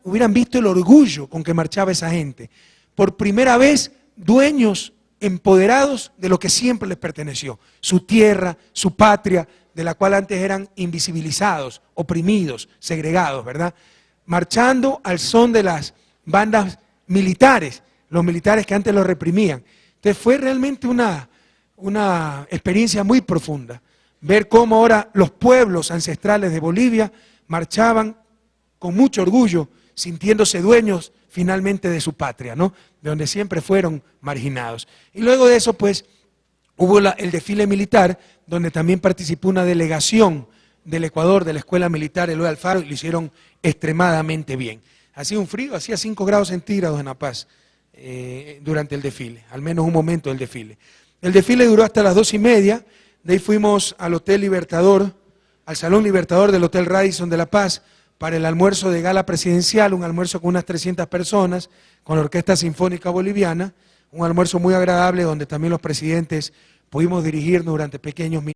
hubieran visto el orgullo con que marchaba esa gente. Por primera vez, dueños empoderados de lo que siempre les perteneció, su tierra, su patria, de la cual antes eran invisibilizados, oprimidos, segregados, ¿verdad? Marchando al son de las bandas militares, los militares que antes los reprimían. Entonces fue realmente una experiencia muy profunda, ver cómo ahora los pueblos ancestrales de Bolivia marchaban con mucho orgullo, sintiéndose dueños finalmente de su patria, ¿no? De donde siempre fueron marginados. Y luego de eso, pues, Hubo el desfile militar, donde también participó una delegación del Ecuador, de la Escuela Militar Eloy Alfaro, y lo hicieron extremadamente bien. Hacía un frío, hacía 5 grados centígrados en La Paz durante el desfile, al menos un momento del desfile. El desfile duró hasta las 2:30, de ahí fuimos al Hotel Libertador, al Salón Libertador del Hotel Radisson de La Paz, para el almuerzo de gala presidencial, un almuerzo con unas 300 personas, con la Orquesta Sinfónica Boliviana, un almuerzo muy agradable donde también los presidentes pudimos dirigirnos durante pequeños minutos.